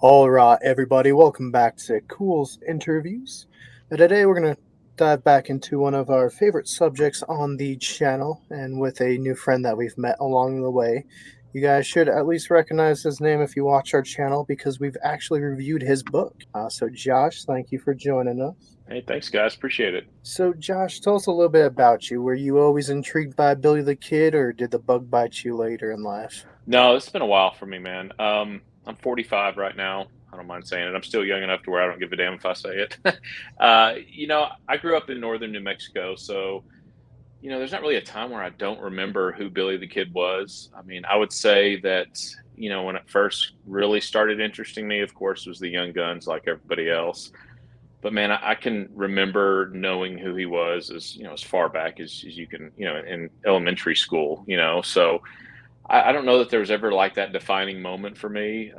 All right, everybody, welcome back to Culz Interviews. And today we're going to dive back into one of our favorite subjects on the channel and with a new friend that we've met along the way. You guys should at least recognize his name if you watch our channel because we've actually reviewed his book. So, Josh, thank you for joining us. Hey, thanks, guys. Appreciate it. So, Josh, tell us a little bit about you. Were you always intrigued by Billy the Kid, or did the bug bite you later in life? No, it's been a while for me, man. I'm 45 right now. I don't mind saying it. I'm still young enough to where I don't give a damn if I say it. I grew up in northern New Mexico, so there's not really a time where I don't remember who Billy the Kid was. I mean, I would say that when it first really started interesting me, of course, was the Young Guns, like everybody else. But man, I can remember knowing who he was as far back as you can, in elementary school. So I don't know that there was ever like that defining moment for me.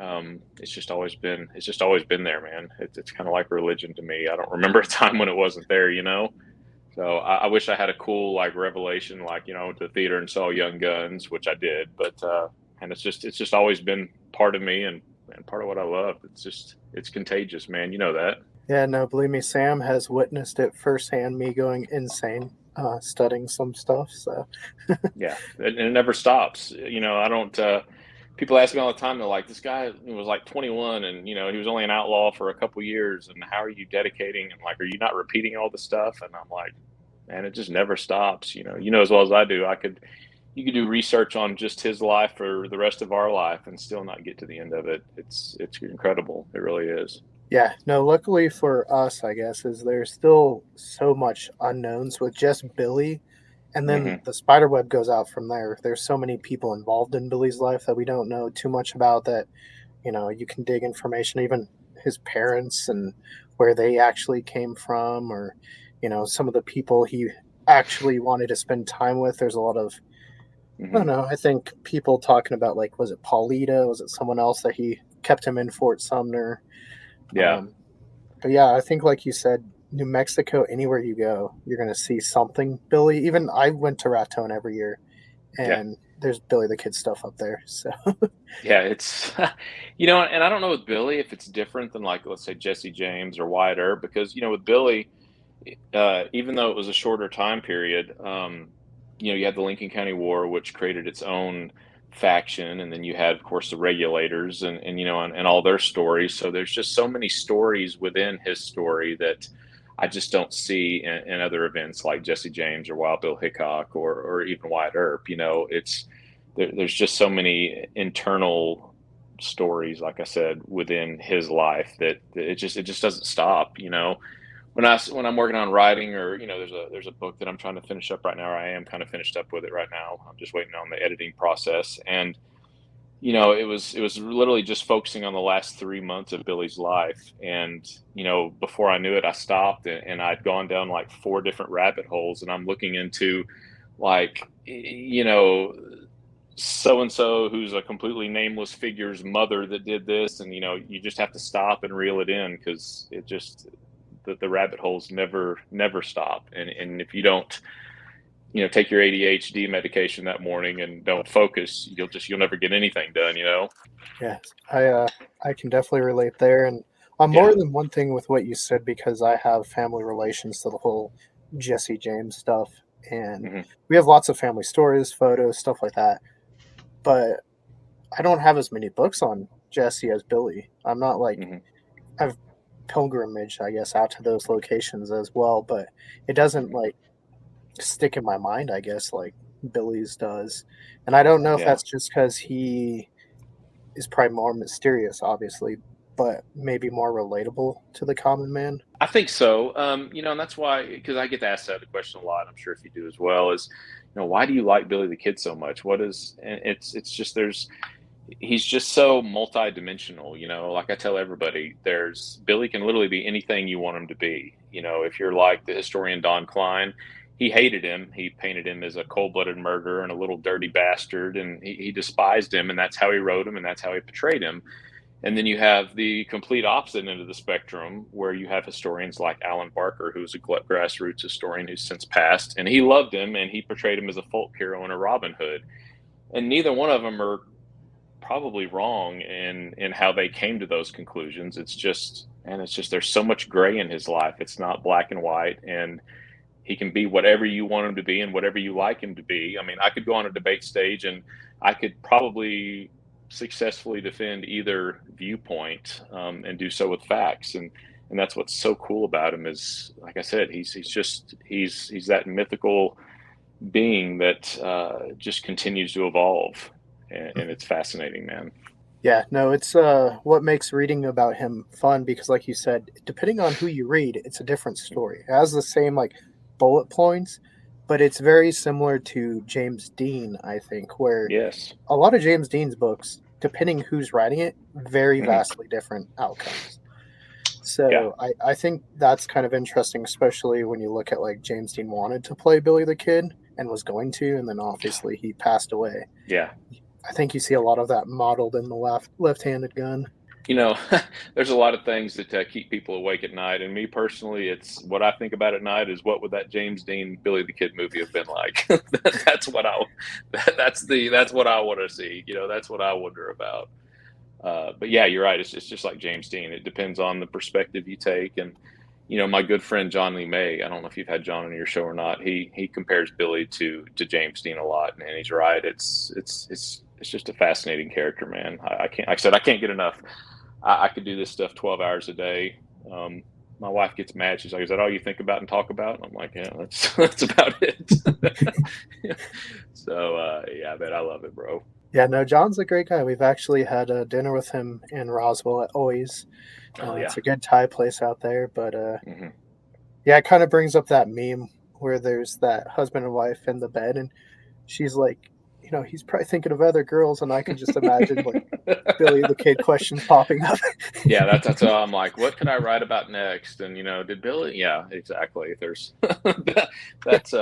It's just always been there, man. It's kind of like religion to me. I don't remember a time when it wasn't there. So I wish I had a cool like revelation, like I went to the theater and saw Young Guns, which I did. But and it's just always been part of me and part of what I love. It's contagious, man. You know that. Yeah, no, believe me, Sam has witnessed it firsthand, me going insane studying some stuff. So, Yeah, and it never stops. I don't. People ask me all the time. They're like, "This guy was like 21, and he was only an outlaw for a couple years. And how are you dedicating? And like, are you not repeating all the stuff?" And I'm like, "Man, it just never stops." You know as well as I do. You could do research on just his life for the rest of our life and still not get to the end of it. It's incredible. It really is. yeah, no, luckily for us, I guess, is there's still so much unknowns with just Billy. And then Hmm. the spider web goes out from there. There's so many people involved in Billy's life that we don't know too much about that, you can dig information, even his parents and where they actually came from, or, some of the people he actually wanted to spend time with. There's a lot of I don't Hmm. know. I think people talking about like, was it Paulita? Was it someone else that he kept him in Fort Sumner? Yeah. Um, but yeah, I think like you said, New Mexico, anywhere you go, you're gonna see something Billy. Even I went to Raton every year, Yeah. and there's Billy the Kid stuff up there. So Yeah, it's and I don't know with Billy if it's different than like let's say Jesse James or Wyatt Earp because with Billy, even though it was a shorter time period, you had the Lincoln County War, which created its own faction, and then you had, of course, the regulators and all their stories. So there's just so many stories within his story that I just don't see in other events like Jesse James or Wild Bill Hickok or even Wyatt Earp. There's just so many internal stories, like I said, within his life that it just doesn't stop. When I'm working on writing or there's a book that I'm trying to finish up right now, or I am kind of finished up with it right now. I'm just waiting on the editing process, and it was literally just focusing on the last 3 months of Billy's life, and before I knew it, I stopped and I'd gone down like four different rabbit holes, and I'm looking into like so and so who's a completely nameless figure's mother that did this, and you just have to stop and reel it in because the rabbit holes never stop. And if you don't, take your ADHD medication that morning and don't focus, you'll never get anything done. yeah, I can definitely relate there, and on more Yeah. than one thing with what you said because I have family relations to the whole Jesse James stuff, and Hmm. we have lots of family stories, photos, stuff like that. But I don't have as many books on Jesse as Billy. I'm not like Hmm. I've pilgrimaged, I guess, out to those locations as well, but it doesn't Hmm. like stick in my mind, I guess, like Billy's does. And I don't know if Yeah. that's just because he is probably more mysterious, obviously, but maybe more relatable to the common man. I think so. And that's why, because I get asked that question a lot. I'm sure if you do as well, is why do you like Billy the Kid so much? What is? And it's just he's just so multi-dimensional. Like I tell everybody, there's Billy can literally be anything you want him to be. If you're like the historian Don Klein, he hated him. He painted him as a cold-blooded murderer and a little dirty bastard, and he despised him, and that's how he wrote him, and that's how he portrayed him. And then you have the complete opposite end of the spectrum, where you have historians like Alan Barker, who's a grassroots historian who's since passed, and he loved him, and he portrayed him as a folk hero and a Robin Hood. And neither one of them are probably wrong in how they came to those conclusions. It's just there's so much gray in his life. It's not black and white, and he can be whatever you want him to be and whatever you like him to be. I mean, I could go on a debate stage and I could probably successfully defend either viewpoint, and do so with facts. And that's what's so cool about him is, like I said, he's that mythical being that just continues to evolve, and it's fascinating, man. Yeah, no, it's what makes reading about him fun because like you said, depending on who you read, it's a different story. It has the same like bullet points, but it's very similar to James Dean, I think, where Yes. a lot of James Dean's books, depending who's writing it, very Hmm. vastly different outcomes. Yeah. So I think that's kind of interesting, especially when you look at like James Dean wanted to play Billy the Kid and was going to, and then obviously he passed away. Yeah. I think you see a lot of that modeled in the left-handed gun. You know, there's a lot of things that keep people awake at night. And me personally, it's what I think about at night is what would that James Dean Billy the Kid movie have been like? That's what that's what I want to see. You know, that's what I wonder about. But yeah, you're right. It's just like James Dean. It depends on the perspective you take. And my good friend John Lee May. I don't know if you've had John on your show or not. He compares Billy to James Dean a lot, and he's right. It's just a fascinating character, man. I can't. Like I said, I can't get enough. I could do this stuff 12 hours a day. Um, my wife gets mad. She's like, "Is that all you think about and talk about?" And I'm like, "Yeah, that's that's about it." So yeah, man, I love it, bro. Yeah, no, John's a great guy. We've actually had a dinner with him in Roswell at Always. Oh yeah. It's a good Thai place out there, but Hmm. yeah, it kind of brings up that meme where there's that husband and wife in the bed, and she's like, he's probably thinking of other girls, and I can just imagine like Billy the Kid questions popping up. Yeah, that's how I'm like, what could I write about next? And did Billy? Yeah, exactly. There's that's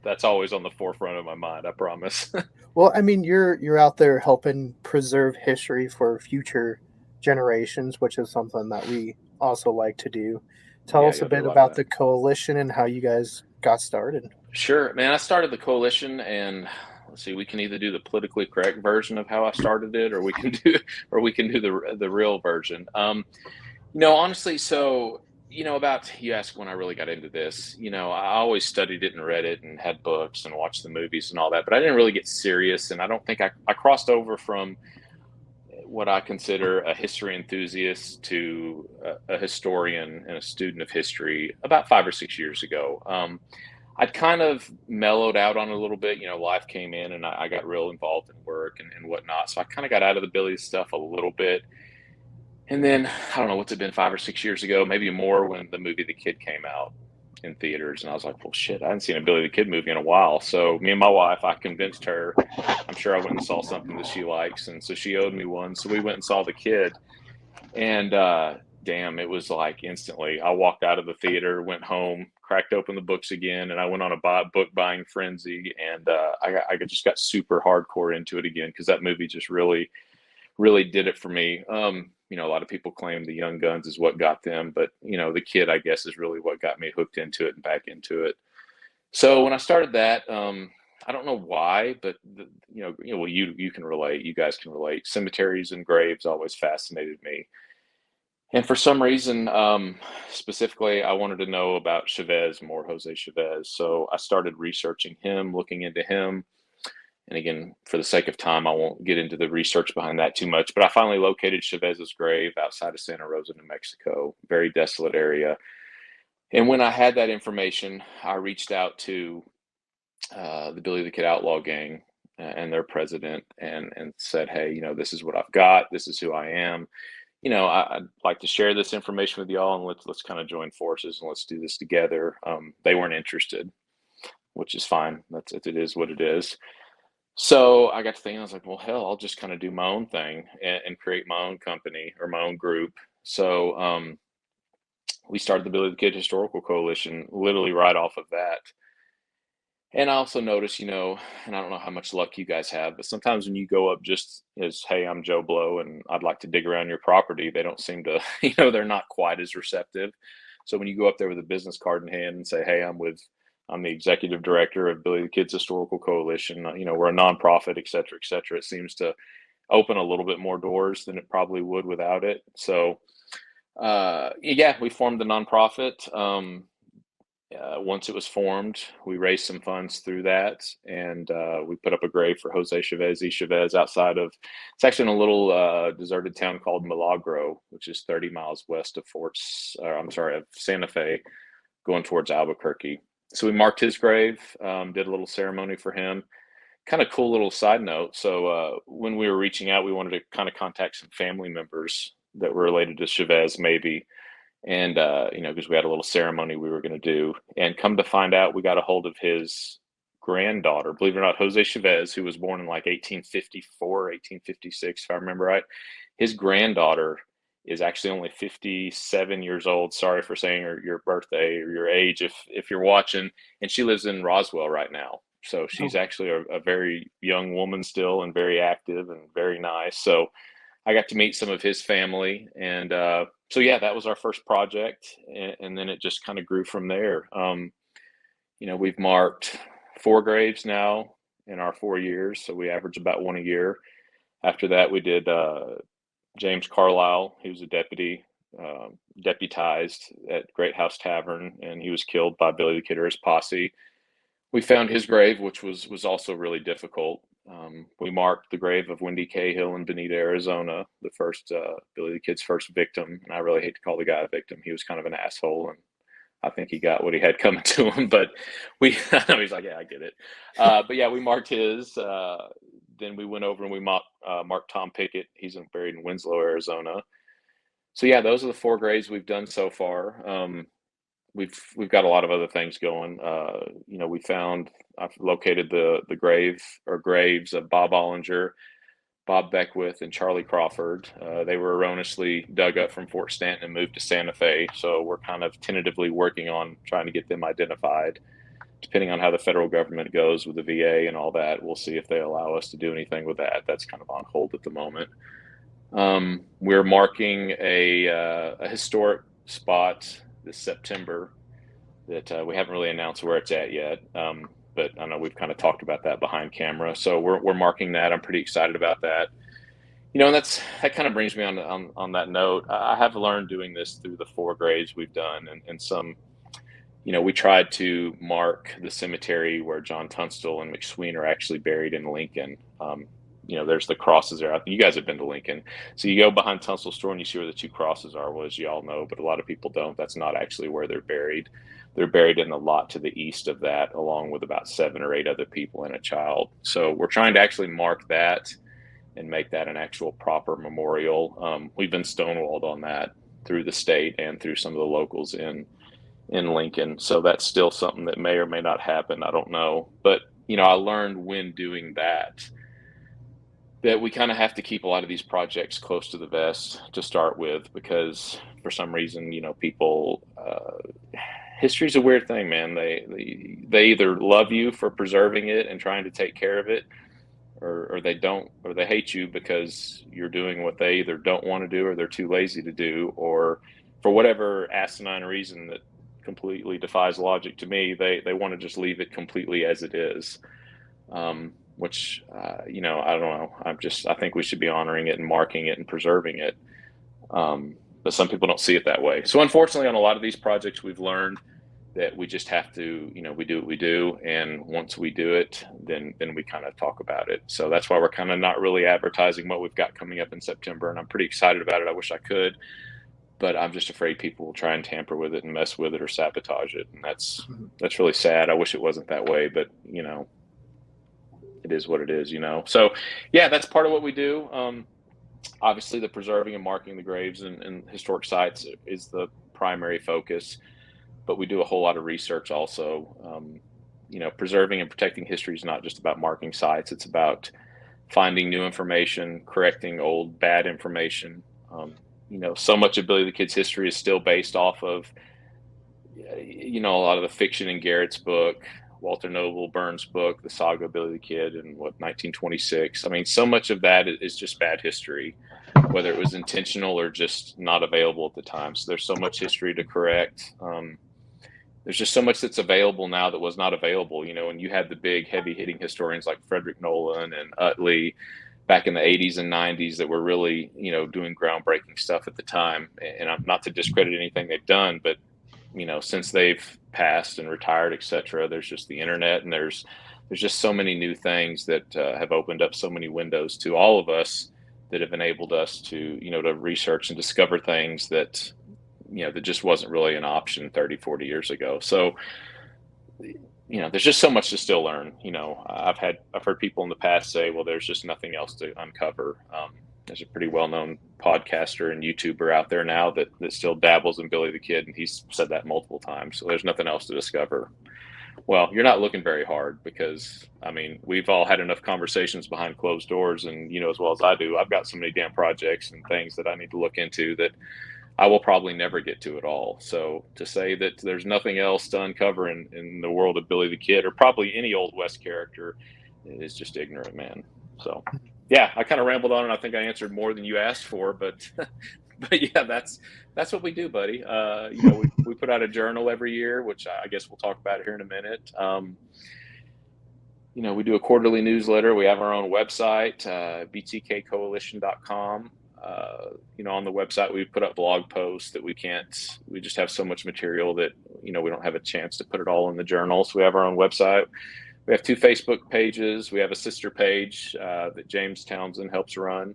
that's always on the forefront of my mind. I promise. Well, I mean, you're out there helping preserve history for future generations, which is something that we also like to do. Tell Yeah, us a you'll do bit a lot of about that. the coalition and how you guys got started. Sure, man. I started the coalition, and let's see, we can either do the politically correct version of how I started it, or we can do, or we can do the real version. Honestly, so about you asked when I really got into this. I always studied it and read it and had books and watched the movies and all that, but I didn't really get serious, and I don't think I crossed over from what I consider a history enthusiast to a historian and a student of history about 5 or 6 years ago. I'd kind of mellowed out on it a little bit. Life came in and I got real involved in work and whatnot. So I kind of got out of the Billy stuff a little bit. And then I don't know what's it been 5 or 6 years ago, maybe more, when the movie The Kid came out in theaters. And I was like, well, shit, I hadn't seen a Billy the Kid movie in a while. So me and my wife, I convinced her, I'm sure I went and saw something that she likes. And so she owed me one. So we went and saw The Kid. And damn, it was like instantly. I walked out of the theater, went home, cracked open the books again, and I went on a book buying frenzy. And just got super hardcore into it again because that movie just really, really did it for me. A lot of people claim the Young Guns is what got them, but the Kid, I guess, is really what got me hooked into it and back into it. So when I started that, I don't know why, but well, you can relate. You guys can relate. Cemeteries and graves always fascinated me. And for some reason, specifically, I wanted to know about Chavez more, Jose Chavez. So I started researching him, looking into him. And again, for the sake of time, I won't get into the research behind that too much. But I finally located Chavez's grave outside of Santa Rosa, New Mexico, very desolate area. And when I had that information, I reached out to the Billy the Kid Outlaw Gang and their president and said, hey, this is what I've got. This is who I am. I'd like to share this information with y'all, and let's kind of join forces and let's do this together. They weren't interested, which is fine. It is what it is. So I got to thinking, I was like, well, hell, I'll just kind of do my own thing and create my own company or my own group. So we started the Billy the Kid Historical Coalition literally right off of that. And I also noticed, and I don't know how much luck you guys have, but sometimes when you go up just as, hey, I'm Joe Blow and I'd like to dig around your property, they don't seem to, they're not quite as receptive. So when you go up there with a business card in hand and say, hey, I'm the executive director of Billy the Kid's Historical Coalition, we're a nonprofit, et cetera, it seems to open a little bit more doors than it probably would without it. So, yeah, we formed the nonprofit. Once it was formed, we raised some funds through that, and we put up a grave for Jose Chavez y Chavez outside of. It's actually in a little deserted town called Milagro, which is 30 miles west of of Santa Fe, going towards Albuquerque. So we marked his grave, did a little ceremony for him. Kind of cool little side note. So when we were reaching out, we wanted to kind of contact some family members that were related to Chavez, maybe, and because we had a little ceremony we were going to do, and come to find out, we got a hold of his granddaughter, believe it or not, Jose Chavez, who was born in like 1854, 1856, if I remember right. His granddaughter is actually only 57 years old. Sorry for saying your birthday or your age if you're watching. And she lives in Roswell right now, so she's Oh, actually a very young woman still, and very active and very nice. So I got to meet some of his family, and so yeah, that was our first project, and then it just kind of grew from there. We've marked 4 graves now in our 4 years, so we average about one a year. After that, we did James Carlisle. He was a deputy, deputized at Great House Tavern, and he was killed by Billy the Kid or his posse. We found his grave, which was also really difficult. We marked the grave of Wendy Cahill in Bonita, Arizona, the first Billy the Kid's first victim. And I really hate to call the guy a victim. He was kind of an asshole, and I think he got what he had coming to him. But I know he's like, yeah, I get it. But yeah, we marked his. Then we went over and we marked Tom Pickett. He's buried in Winslow, Arizona. So yeah, those are the 4 graves we've done so far. We've got a lot of other things going. I've located the grave or graves of Bob Ollinger, Bob Beckwith, and Charlie Crawford. They were erroneously dug up from Fort Stanton and moved to Santa Fe. So we're kind of tentatively working on trying to get them identified. Depending on how the federal government goes with the VA and all that, we'll see if they allow us to do anything with that. That's kind of on hold at the moment. We're marking a historic spot this September that we haven't really announced where it's at yet. But I know we've kind of talked about that behind camera. So we're marking that. I'm pretty excited about that. And that kind of brings me on that note. I have learned doing this through the 4 graves we've done, and some. We tried to mark the cemetery where John Tunstall and McSween are actually buried in Lincoln. There's the crosses there. You guys have been to Lincoln. So you go behind Tunstall's store and you see where the 2 crosses are. Well, as you all know, but a lot of people don't. That's not actually where they're buried. They're buried in the lot to the east of that, along with about 7 or 8 other people and a child. So we're trying to actually mark that and make that an actual proper memorial. We've been stonewalled on that through the state and through some of the locals in Lincoln. So that's still something that may or may not happen. I don't know. But, I learned when doing that we kind of have to keep a lot of these projects close to the vest to start with, because for some reason, people, history's a weird thing, man. They either love you for preserving it and trying to take care of it, or they don't, or they hate you because you're doing what they either don't want to do or they're too lazy to do, or for whatever asinine reason that completely defies logic to me, they want to just leave it completely as it is. Which I don't know. I think we should be honoring it and marking it and preserving it. But some people don't see it that way. So unfortunately, on a lot of these projects, we've learned that we just have to, we do what we do, and once we do it, then we kind of talk about it. So that's why we're kind of not really advertising what we've got coming up in September, and I'm pretty excited about it. I wish I could, but I'm just afraid people will try and tamper with it and mess with it or sabotage it, and that's really sad. I wish it wasn't that way, but it is what it is. So yeah, that's part of what we do. Obviously the preserving and marking the graves and historic sites is the primary focus, but we do a whole lot of research also. Preserving and protecting history is not just about marking sites. It's about finding new information, correcting old bad information. So much of Billy the Kid's history is still based off of, a lot of the fiction in Garrett's book, Walter Noble Burns' book, The Saga of Billy the Kid in 1926. I mean, so much of that is just bad history, whether it was intentional or just not available at the time. So there's so much history to correct. There's just so much that's available now that was not available, and you had the big heavy hitting historians like Frederick Nolan and Utley back in the 80s and 90s that were really, doing groundbreaking stuff at the time. And I'm not to discredit anything they've done, but since they've passed and retired, etc., there's just the internet, and there's just so many new things that have opened up so many windows to all of us that have enabled us to, to research and discover things that, that just wasn't really an option 30, 40 years ago. So, there's just so much to still learn. I've heard people in the past say, well, there's just nothing else to uncover. There's a pretty well-known podcaster and YouTuber out there now that still dabbles in Billy the Kid, and he's said that multiple times. So there's nothing else to discover. Well, you're not looking very hard, because I mean, we've all had enough conversations behind closed doors, and as well as I do, I've got so many damn projects and things that I need to look into that I will probably never get to it all. So to say that there's nothing else to uncover in the world of Billy the Kid, or probably any Old West character, is just ignorant, man. So yeah, I kind of rambled on, and I think I answered more than you asked for, but but yeah, that's what we do, buddy. We put out a journal every year, which I guess we'll talk about here in a minute. We do a quarterly newsletter. We have our own website, btkcoalition.com. On the website, we put up blog posts that we just have so much material that, we don't have a chance to put it all in the journal. So we have our own website. We have 2 Facebook pages. We have a sister page that James Townsend helps run.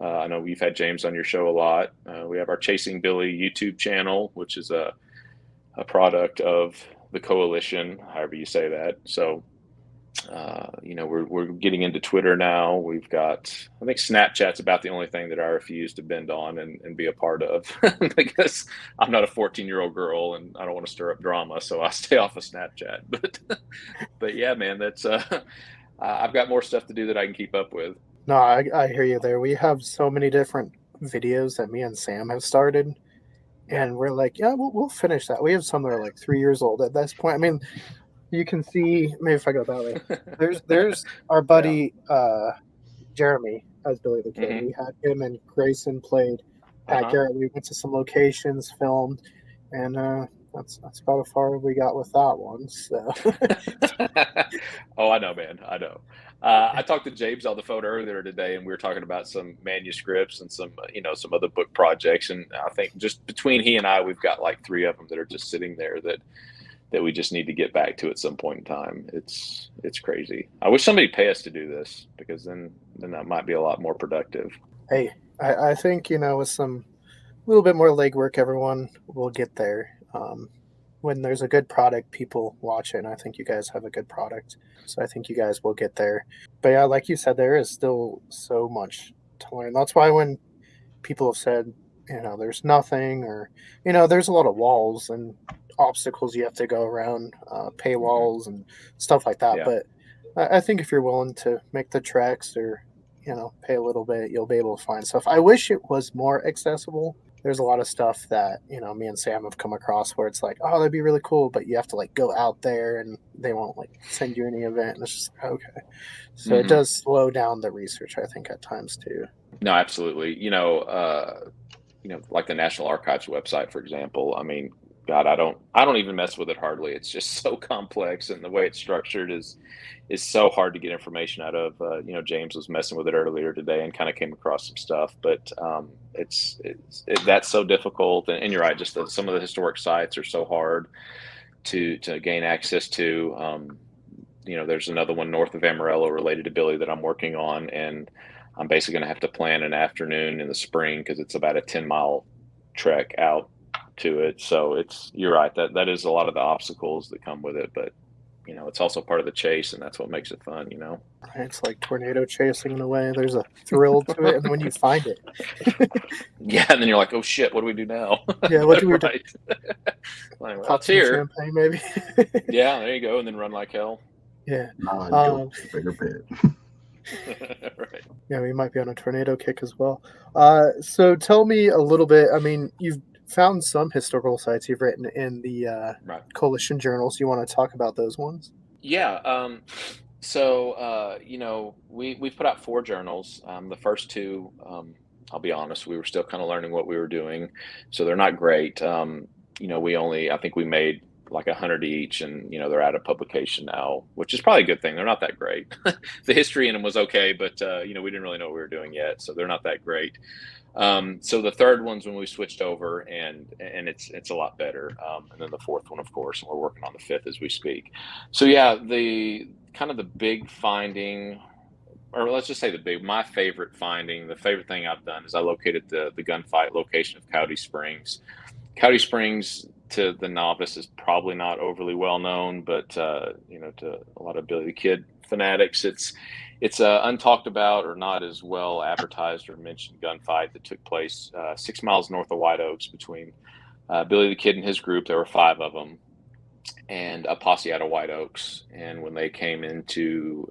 I know we've had James on your show a lot. We have our Chasing Billy YouTube channel, which is a product of the coalition, however you say that. So, we're getting into Twitter now. We've got, I think Snapchat's about the only thing that I refuse to bend on and be a part of because I'm not a 14-year-old girl and I don't want to stir up drama. So I stay off of Snapchat, but yeah, man, that's, I've got more stuff to do that I can keep up with. No, I hear you there. We have so many different videos that me and Sam have started, and we're like, yeah, we'll finish that. We have some that are like 3 years old at this point. I mean, you can see, maybe if I go that way, there's our buddy Jeremy as Billy the Kid. Mm-hmm. We had him and Grayson played Pat Garrett. We went to some locations, filmed, and that's about as far as we got with that one. So. Oh, I know, man. I know. I talked to James on the phone earlier today, and we were talking about some manuscripts and some other book projects. And I think just between he and I, we've got like 3 of them that are just sitting there that we just need to get back to at some point in time. It's crazy. I wish somebody pay us to do this, because then that might be a lot more productive. Hey, I think, with some little bit more legwork, everyone will get there. When there's a good product, people watch it, and I think you guys have a good product. So I think you guys will get there. But yeah, like you said, there is still so much to learn. That's why when people have said, there's nothing, or, there's a lot of walls and obstacles you have to go around, paywalls and stuff like that. Yeah. But I think if you're willing to make the treks, or, pay a little bit, you'll be able to find stuff. I wish it was more accessible. There's a lot of stuff that, me and Sam have come across where it's like, oh, that'd be really cool, but you have to like go out there and they won't like send you any event. And it's just like, okay. So It does slow down the research, I think, at times too. No, absolutely. Like the National Archives website, for example. I mean, God, I don't even mess with it hardly. It's just so complex, and the way it's structured is so hard to get information out of. James was messing with it earlier today and kind of came across some stuff, but that's so difficult. And you're right, just some of the historic sites are so hard to gain access to. There's another one north of Amarillo related to Billy that I'm working on, and I'm basically going to have to plan an afternoon in the spring because it's about a 10-mile trek out to it. So you're right, that is a lot of the obstacles that come with it, but it's also part of the chase, and that's what makes it fun. It's like tornado chasing in a way. There's a thrill to it, and then when you find it, yeah, and then you're like, oh shit, what do we do now? Yeah, what do we do? Like, well, it's here. Champagne, maybe. Yeah, there you go, and then run like hell. Yeah. Bigger pit. Right. Yeah, we might be on a tornado kick as well. So tell me a little bit. I mean, you've found some historical sites you've written in the Right. coalition journals. You want to talk about those ones? Yeah. So we've put out 4 journals. The first 2, I'll be honest, we were still kind of learning what we were doing, so they're not great. I think we made like 100 each, and they're out of publication now, which is probably a good thing. They're not that great. The history in them was okay, but we didn't really know what we were doing yet, so they're not that great. So the third one's when we switched over, and it's a lot better. And then the fourth one, of course, and we're working on the fifth as we speak. So yeah, the kind of the big finding, or let's just say my favorite finding, the favorite thing I've done is I located the gunfight location of Coyote Springs. Coyote Springs, to the novice, is probably not overly well known, but to a lot of Billy the Kid fanatics, it's untalked about or not as well advertised or mentioned gunfight that took place 6 miles north of White Oaks between Billy the Kid and his group. There were 5 of them, and a posse out of White Oaks. And when they came into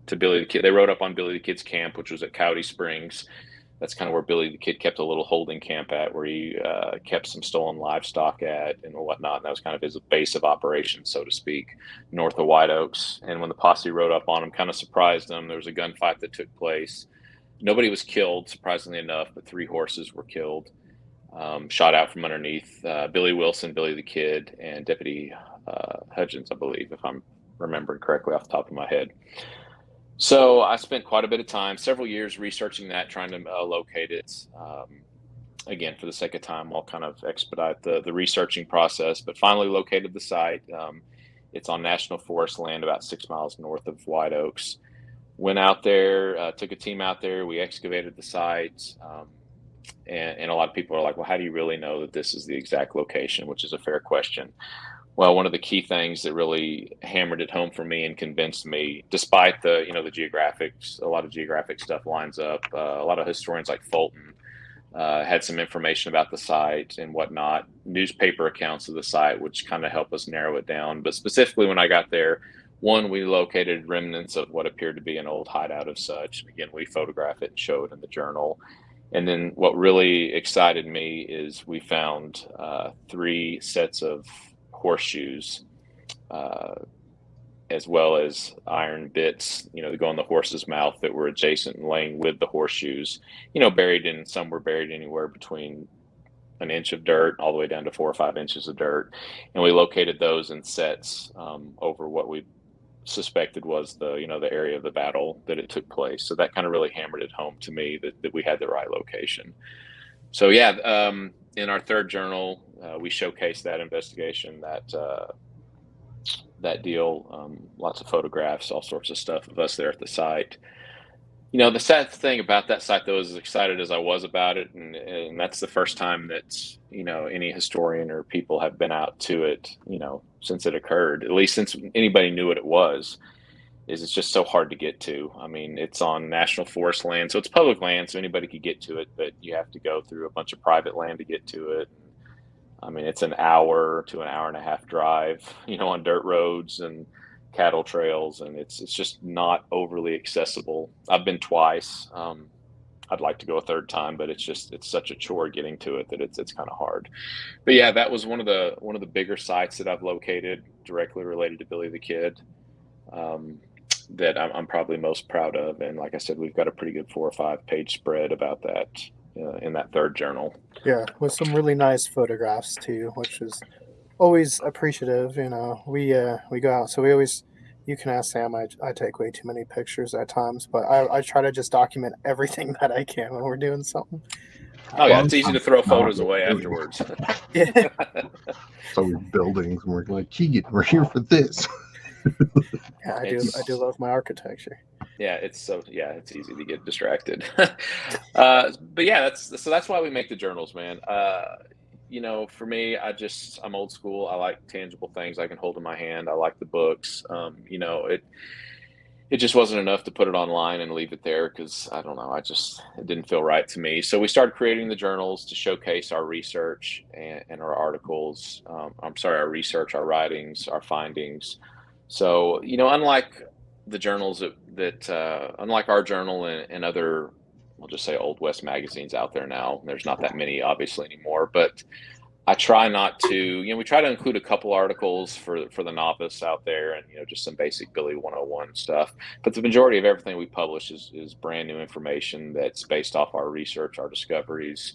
to Billy the Kid, they rode up on Billy the Kid's camp, which was at Coyote Springs. That's kind of where Billy the Kid kept a little holding camp at, where he kept some stolen livestock at and whatnot. And that was kind of his base of operations, so to speak, north of White Oaks. And when the posse rode up on him, kind of surprised them. There was a gunfight that took place. Nobody was killed, surprisingly enough, but 3 horses were killed, shot out from underneath. Billy Wilson, Billy the Kid, and Deputy Hudgens, I believe, if I'm remembering correctly off the top of my head. So I spent quite a bit of time, several years, researching that, trying to locate it. Again, for the sake of time, I'll kind of expedite the researching process, but finally located the site. It's on National Forest land about 6 miles north of White Oaks. Went out there, took a team out there. We excavated the site. And a lot of people are like, well, how do you really know that this is the exact location? Which is a fair question. Well, one of the key things that really hammered it home for me and convinced me, despite the geographics, a lot of geographic stuff lines up. A lot of historians like Fulton had some information about the site and whatnot, newspaper accounts of the site, which kind of help us narrow it down. But specifically when I got there, one, we located remnants of what appeared to be an old hideout of such. Again, we photograph it and show it in the journal. And then what really excited me is we found 3 sets of horseshoes, as well as iron bits, that go in the horse's mouth that were adjacent and laying with the horseshoes, some were buried anywhere between an inch of dirt all the way down to 4 or 5 inches of dirt. And we located those in sets over what we suspected was the area of the battle that it took place. So that kind of really hammered it home to me that we had the right location. So yeah, in our third journal, we showcased that investigation, that deal, lots of photographs, all sorts of stuff of us there at the site. The sad thing about that site, though, is as excited as I was about it, and that's the first time that any historian or people have been out to it, since it occurred, at least since anybody knew what it was. It's just so hard to get to. I mean, it's on National Forest land, so it's public land, so anybody could get to it, but you have to go through a bunch of private land to get to it. I mean, it's an hour to an hour and a half drive, on dirt roads and cattle trails, and it's just not overly accessible. I've been twice. I'd like to go a third time, but it's such a chore getting to it that it's kind of hard. But yeah, that was one of the bigger sites that I've located directly related to Billy the Kid. That I'm probably most proud of. And like I said, we've got a pretty good 4 or 5 page spread about that in that third journal. Yeah, with some really nice photographs too, which is always appreciative. We go out, so you can ask Sam, I take way too many pictures at times, but I try to just document everything that I can when we're doing something. Oh yeah, it's easy to throw photos away afterwards. Yeah. So we're buildings, and we're like, Keegan, we're here for this. Yeah, I do love my architecture. Yeah, it's easy to get distracted. But yeah, that's why we make the journals, man. For me, I'm old school. I like tangible things I can hold in my hand. I like the books. It just wasn't enough to put it online and leave it there, because I don't know, it didn't feel right to me. So we started creating the journals to showcase our research and our articles. Our research, our writings, our findings. So, unlike the journals unlike our journal and other, we'll just say Old West magazines out there now, there's not that many obviously anymore, but I try not to, we try to include a couple articles for the novice out there and, just some basic Billy 101 stuff. But the majority of everything we publish is brand new information that's based off our research, our discoveries.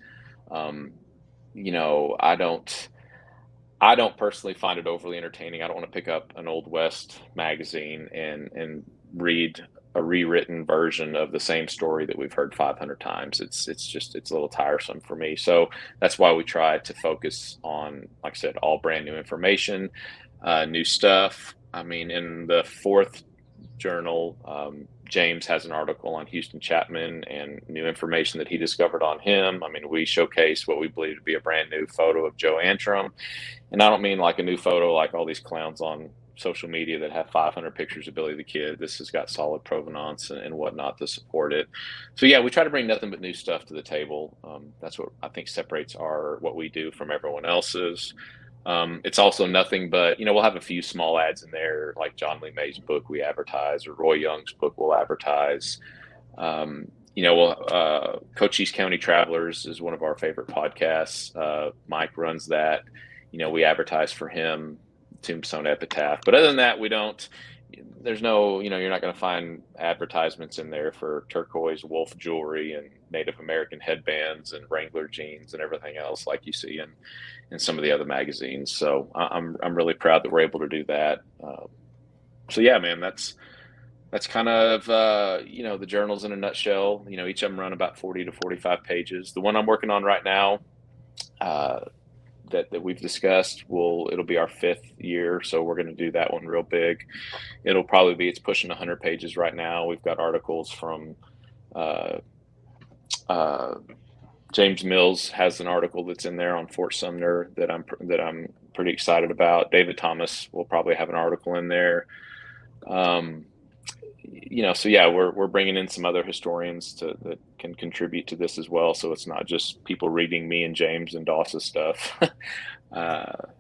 I don't personally find it overly entertaining. I don't want to pick up an Old West magazine and read a rewritten version of the same story that we've heard 500 times. It's a little tiresome for me. So that's why we try to focus on, like I said, all brand new information, new stuff. I mean, in the fourth journal, James has an article on Houston Chapman and new information that he discovered on him. I mean, we showcase what we believe to be a brand new photo of Joe Antrim. And I don't mean like a new photo like all these clowns on social media that have 500 pictures of Billy the Kid. This has got solid provenance and whatnot to support it. So yeah, we try to bring nothing but new stuff to the table. That's what I think separates what we do from everyone else's. It's also nothing but, we'll have a few small ads in there, like John Lee May's book we advertise, or Roy Young's book we'll advertise. Cochise County Travelers is one of our favorite podcasts. Mike runs that. We advertise for him, Tombstone Epitaph. But other than that, there's no, you're not going to find advertisements in there for turquoise wolf jewelry and Native American headbands and Wrangler jeans and everything else like you see in some of the other magazines. So I'm really proud that we're able to do that. So yeah, man, that's kind of, the journals in a nutshell. Each of them run about 40 to 45 pages. The one I'm working on right now, that we've discussed, it'll be our 5th year. So we're going to do that one real big. It's pushing 100 pages right now. We've got articles from, James Mills has an article that's in there on Fort Sumner that I'm pretty excited about. David Thomas will probably have an article in there. So yeah, we're bringing in some other historians that can contribute to this as well. So it's not just people reading me and James and Doss's stuff. But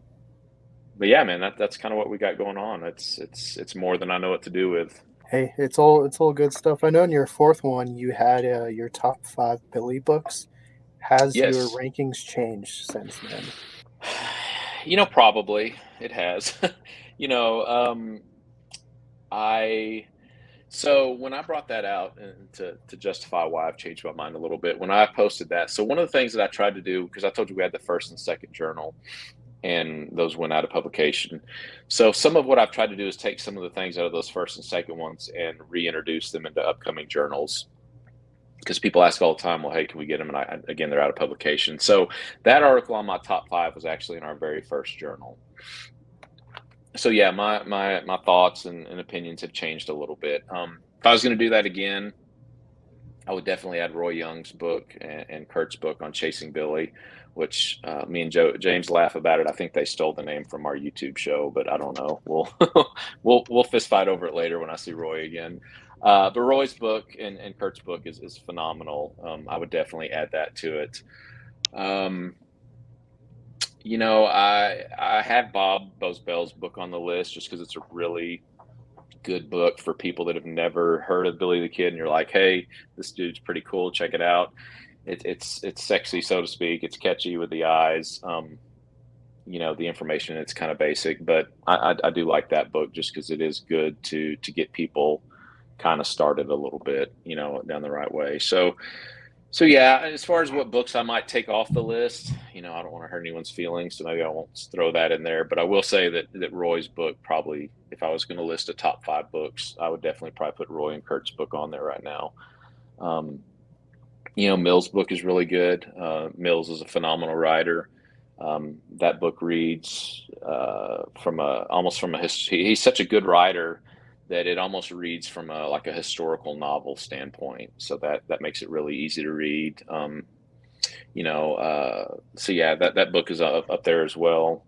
yeah, man, that's kind of what we got going on. It's more than I know what to do with. Hey, it's all good stuff. I know in your 4th one you had your top 5 Billy books. Has Yes. your rankings changed since then? Probably it has. So when I brought that out, and to justify why I've changed my mind a little bit, when I posted that, so one of the things that I tried to do, because I told you we had the 1st and 2nd journal, and those went out of publication. So some of what I've tried to do is take some of the things out of those 1st and 2nd ones and reintroduce them into upcoming journals. Because people ask all the time, well, hey, can we get them? And again, they're out of publication. So that article on my top 5 was actually in our very 1st journal. So yeah, my thoughts and opinions have changed a little bit. If I was going to do that again, I would definitely add Roy Young's book and Kurt's book on Chasing Billy, which me and James laugh about it. I think they stole the name from our YouTube show, but I don't know. We'll fist fight over it later when I see Roy again. But Roy's book and Kurt's book is phenomenal. I would definitely add that to it. I have Bob Bosbell's book on the list just because it's a really good book for people that have never heard of Billy the Kid, and you're like, hey, this dude's pretty cool, check it out. It's sexy, so to speak. It's catchy with the eyes. The information, it's kind of basic, but I do like that book just because it is good to get people kind of started a little bit, down the right way. So yeah, as far as what books I might take off the list, I don't want to hurt anyone's feelings, so maybe I won't throw that in there. But I will say that Roy's book, probably, if I was going to list a top 5 books, I would definitely probably put Roy and Kurt's book on there right now. Mills' book is really good. Mills is a phenomenal writer. That book reads almost from a history. He's such a good writer that it almost reads from a historical novel standpoint. So that makes it really easy to read. So yeah, that book is up there as well.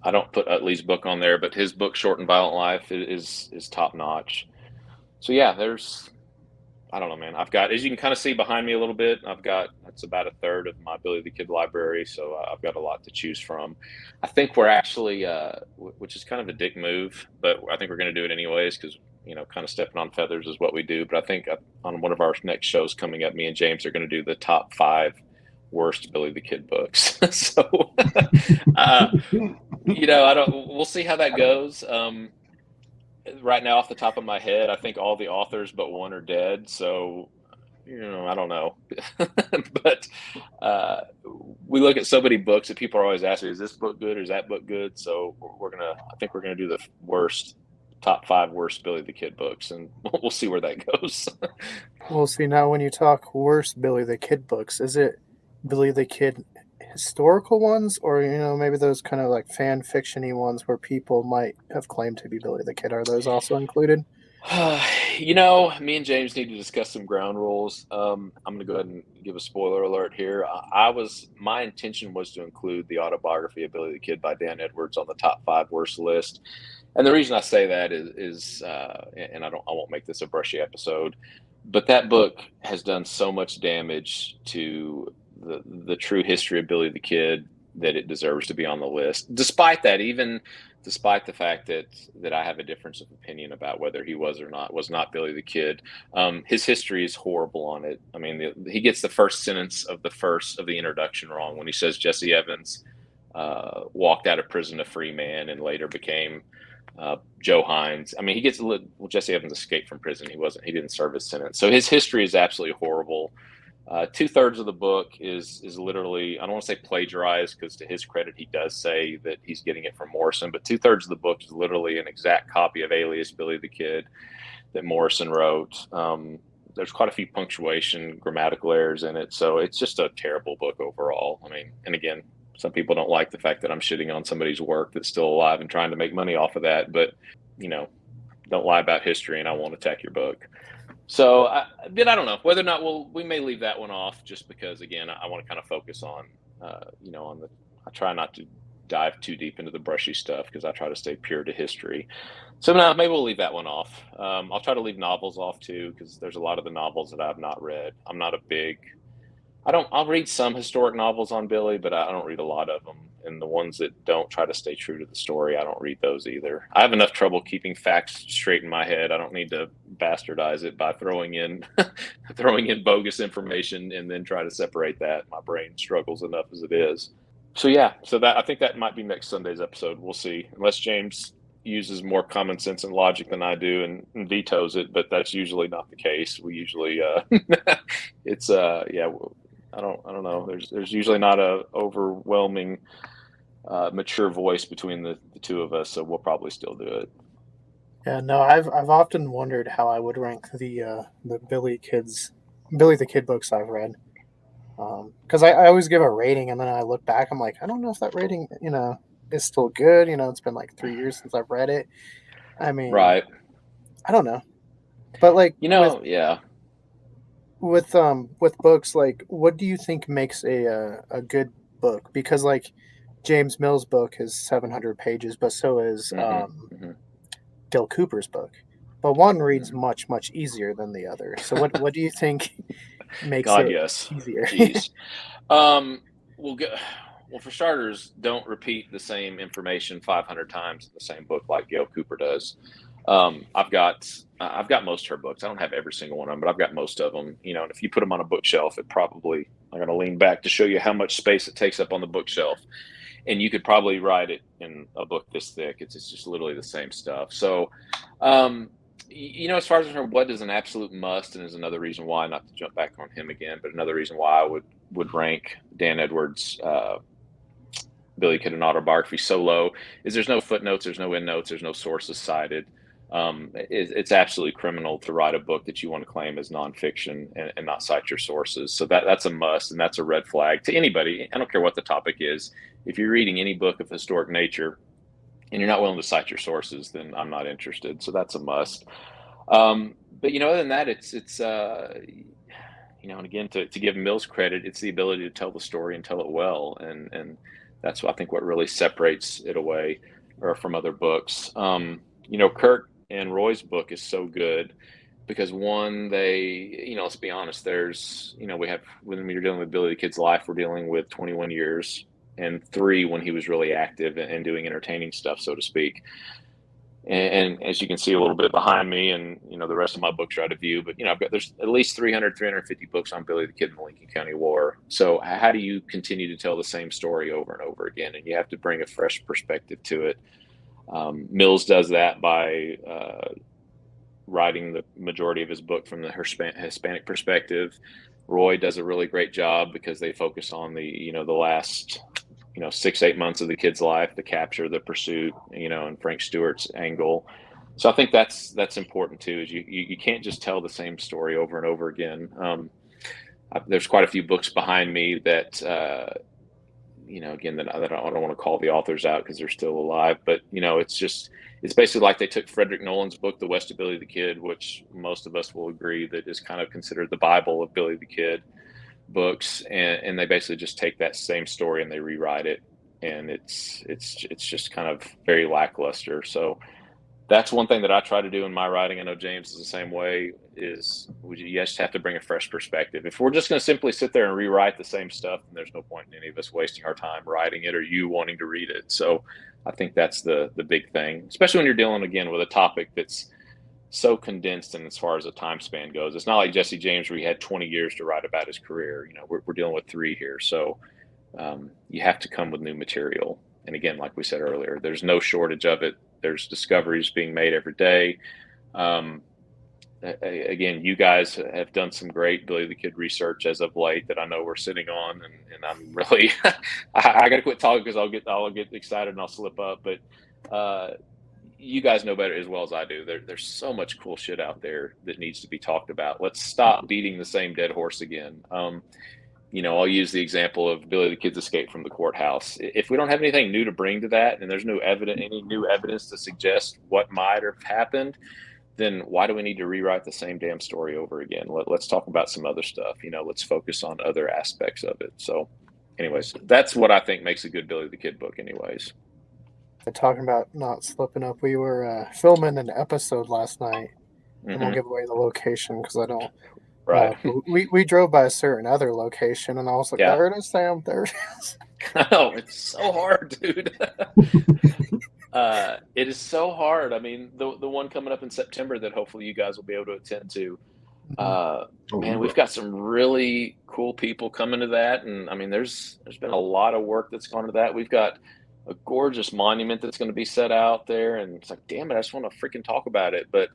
I don't put Utley's book on there, but his book, Short and Violent Life, is top notch. So yeah, I don't know, man. I've got, as you can kind of see behind me a little bit, that's about 1/3 of my Billy the Kid library. So I've got a lot to choose from. I think we're actually, which is kind of a dick move, but I think we're going to do it anyways because, kind of stepping on feathers is what we do. But I think on one of our next shows coming up, me and James are going to do the top 5 worst Billy the Kid books. So, we'll see how that goes. Right now, off the top of my head, I think all the authors but one are dead. So, I don't know. But we look at so many books that people are always asking, is this book good or is that book good? So I think we're gonna do the top 5 worst Billy the Kid books, and we'll see where that goes. We'll see. Now, when you talk worst Billy the Kid books, is it Billy the Kid historical ones, or maybe those kind of like fan fictiony ones where people might have claimed to be Billy the Kid? Are those also included? Me and James need to discuss some ground rules. I'm going to go ahead and give a spoiler alert here. My intention was to include the autobiography of Billy the Kid by Dan Edwards on the top 5 worst list. And the reason I say that and I won't make this a brushy episode, but that book has done so much damage to the true history of Billy the Kid that it deserves to be on the list. Despite that, even despite the fact that I have a difference of opinion about whether he was not Billy the Kid, his history is horrible on it. I mean, he gets the first sentence of the introduction wrong when he says Jesse Evans walked out of prison a free man and later became Joe Hines. I mean, Jesse Evans escaped from prison. He didn't serve his sentence. So his history is absolutely horrible. 2/3 of the book is literally, I don't want to say plagiarized, because to his credit, he does say that he's getting it from Morrison, but 2/3 of the book is literally an exact copy of Alias Billy the Kid that Morrison wrote. There's quite a few punctuation, grammatical errors in it. So it's just a terrible book overall. I mean, and again, some people don't like the fact that I'm shitting on somebody's work that's still alive and trying to make money off of that. But, don't lie about history and I won't attack your book. So, I don't know whether or not we may leave that one off, just because, again, I want to kind of focus on, I try not to dive too deep into the brushy stuff because I try to stay pure to history. So now maybe we'll leave that one off. I'll try to leave novels off too, because there's a lot of the novels that I've not read. I'll read some historic novels on Billy, but I don't read a lot of them. And the ones that don't try to stay true to the story, I don't read those either. I have enough trouble keeping facts straight in my head. I don't need to bastardize it by throwing in bogus information and then try to separate that. My brain struggles enough as it is. So yeah, I think that might be next Sunday's episode. We'll see. Unless James uses more common sense and logic than I do and vetoes it, but that's usually not the case. We usually it's I don't know. There's usually not a overwhelming mature voice between the two of us, so we'll probably still do it. Yeah, no, I've often wondered how I would rank the Billy the Kid books I've read, because I always give a rating and then I look back, I'm like, I don't know if that rating is still good. It's been like 3 years since I've read it. I mean, Right. I don't know, but like yeah. with books, like, what do you think makes a good book? Because like James Mill's book is 700 pages, but so is Dale Cooper's book, but one reads much easier than the other. So what do you think makes God, it yes. easier? Jeez. Well, for starters, don't repeat the same information 500 times in the same book like Gail Cooper does. I've got most of her books. I don't have every single one of them, but I've got most of them. And if you put them on a bookshelf, I'm going to lean back to show you how much space it takes up on the bookshelf. And you could probably write it in a book this thick. It's just literally the same stuff. So, as far as what is an absolute must, and is another reason why, not to jump back on him again, but another reason why I would rank Dan Edwards' Billy Kid, an autobiography so low, is there's no footnotes, there's no endnotes, there's no sources cited. It's absolutely criminal to write a book that you want to claim as nonfiction and not cite your sources. So that's a must, and that's a red flag to anybody. I don't care what the topic is. If you're reading any book of historic nature and you're not willing to cite your sources, then I'm not interested. So that's a must. But other than that, it's and again, to give Mills credit, it's the ability to tell the story and tell it well, and that's I think what really separates it away or from other books. Kirk and Roy's book is so good because one, let's be honest, there's, when we're dealing with Billy the Kid's life, we're dealing with 21 years, and 3 when he was really active and doing entertaining stuff, so to speak. And as you can see a little bit behind me, and the rest of my books are out of view, but there's at least 350 books on Billy the Kid in the Lincoln County War. So how do you continue to tell the same story over and over again? And you have to bring a fresh perspective to it. Mills does that by writing the majority of his book from the Hispanic perspective. Roy does a really great job because they focus on the last 6-8 months of the kid's life, the capture, the pursuit, and Frank Stewart's angle. So I think that's important too. Is you can't just tell the same story over and over again. There's quite a few books behind me that again, that I don't want to call the authors out because they're still alive, but it's basically like they took Frederick Nolan's book, The West of Billy the Kid, which most of us will agree that is kind of considered the Bible of Billy the Kid books, and they basically just take that same story and they rewrite it, and it's just kind of very lackluster. So that's one thing that I try to do in my writing. I know James is the same way. You just have to bring a fresh perspective. If we're just going to simply sit there and rewrite the same stuff, then there's no point in any of us wasting our time writing it or you wanting to read it. So I think that's the big thing, especially when you're dealing again with a topic that's so condensed. And as far as the time span goes, it's not like Jesse James where he had 20 years to write about his career. We're dealing with 3 here. So you have to come with new material. And again, like we said earlier, there's no shortage of it. There's discoveries being made every day. Again, you guys have done some great Billy the Kid research as of late that I know we're sitting on, and I'm really I got to quit talking because I'll get excited and I'll slip up. But you guys know better as well as I do. There's so much cool shit out there that needs to be talked about. Let's stop beating the same dead horse again. I'll use the example of Billy the Kid's escape from the courthouse. If we don't have anything new to bring to that, and there's any new evidence to suggest what might have happened, then why do we need to rewrite the same damn story over again? Let's talk about some other stuff. Let's focus on other aspects of it. So anyways, that's what I think makes a good Billy the Kid book anyways. Talking about not slipping up, we were filming an episode last night. I won't give away the location because I don't. Right. We drove by a certain other location, and I was like, Yeah. there it is, Sam. There it is. I know. It's so hard, dude. It is so hard. I mean, the one coming up in September that hopefully you guys will be able to attend to. Man, we've got some really cool people coming to that. And I mean, there's been a lot of work that's gone to that. We've got a gorgeous monument that's going to be set out there. And it's like, damn it, I just want to freaking talk about it. But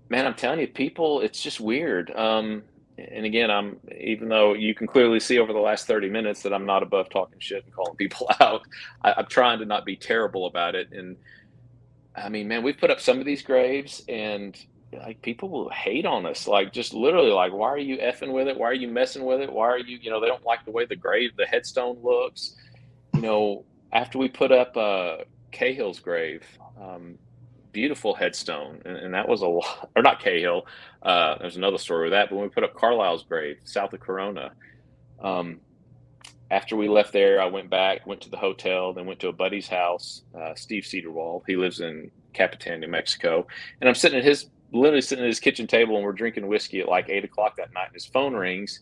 man, I'm telling you, people, it's just weird. And again, even though you can clearly see over the last 30 minutes that I'm not above talking shit and calling people out, I'm trying to not be terrible about it. And I mean, man, we've put up some of these graves and like people will hate on us, like just literally like, why are you effing with it? Why are you messing with it? Why are you, they don't like the way the headstone looks. After we put up Cahill's grave, beautiful headstone, and that was a lot, or not Cahill. There's another story with that, but when we put up Carlisle's grave south of Corona, after we left there, I went to the hotel, then went to a buddy's house, Steve Cedarwall. He lives in Capitan, New Mexico, and I'm literally sitting at his kitchen table, and we're drinking whiskey at like 8 o'clock that night, and his phone rings,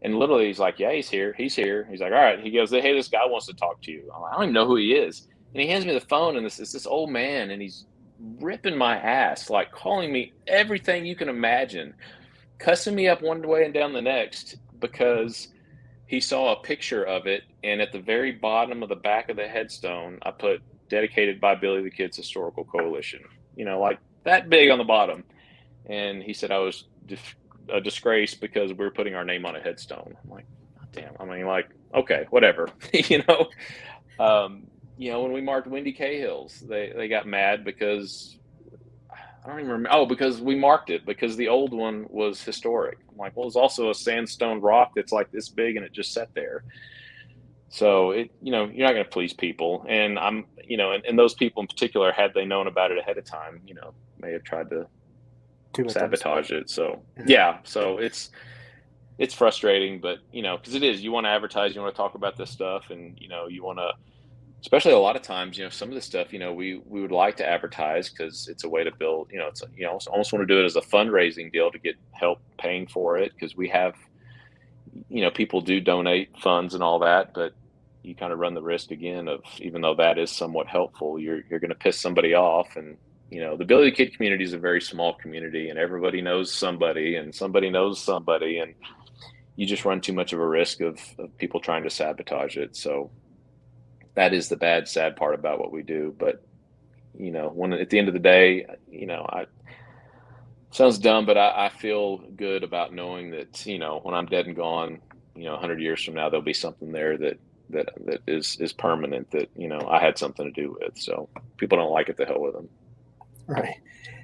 and literally he's like, yeah, he's here. He's like, all right. He goes, hey, this guy wants to talk to you. I'm like, I don't even know who he is. And he hands me the phone, and this old man, and he's ripping my ass, like calling me everything you can imagine, cussing me up one way and down the next because he saw a picture of it, and at the very bottom of the back of the headstone I put dedicated by Billy the Kid's Historical Coalition, like that big on the bottom, and he said I was a disgrace because we're putting our name on a headstone. I'm like, damn. I mean, like, okay, whatever. When we marked Wendy Cahill's, they got mad because I don't even remember. Oh, because we marked it because the old one was historic. I'm like, well, it's also a sandstone rock that's like this big and it just sat there. So you're not going to please people. And and those people in particular, had they known about it ahead of time, may have tried to sabotage it. So yeah, so it's frustrating, but because it is, you want to advertise, you want to talk about this stuff, and you want to, especially a lot of times, some of the stuff, we would like to advertise because it's a way to build, it's almost want to do it as a fundraising deal to get help paying for it, because we have, people do donate funds and all that, but you kind of run the risk again of, even though that is somewhat helpful, you're going to piss somebody off. And the Billy the Kid community is a very small community, and everybody knows somebody, and somebody knows somebody, and you just run too much of a risk of people trying to sabotage it. So that is the sad part about what we do. But, when at the end of the day, Sounds dumb, but I feel good about knowing that, when I'm dead and gone, 100 years from now, there'll be something there that is permanent that, I had something to do with. So people don't like it, the hell with them. Right.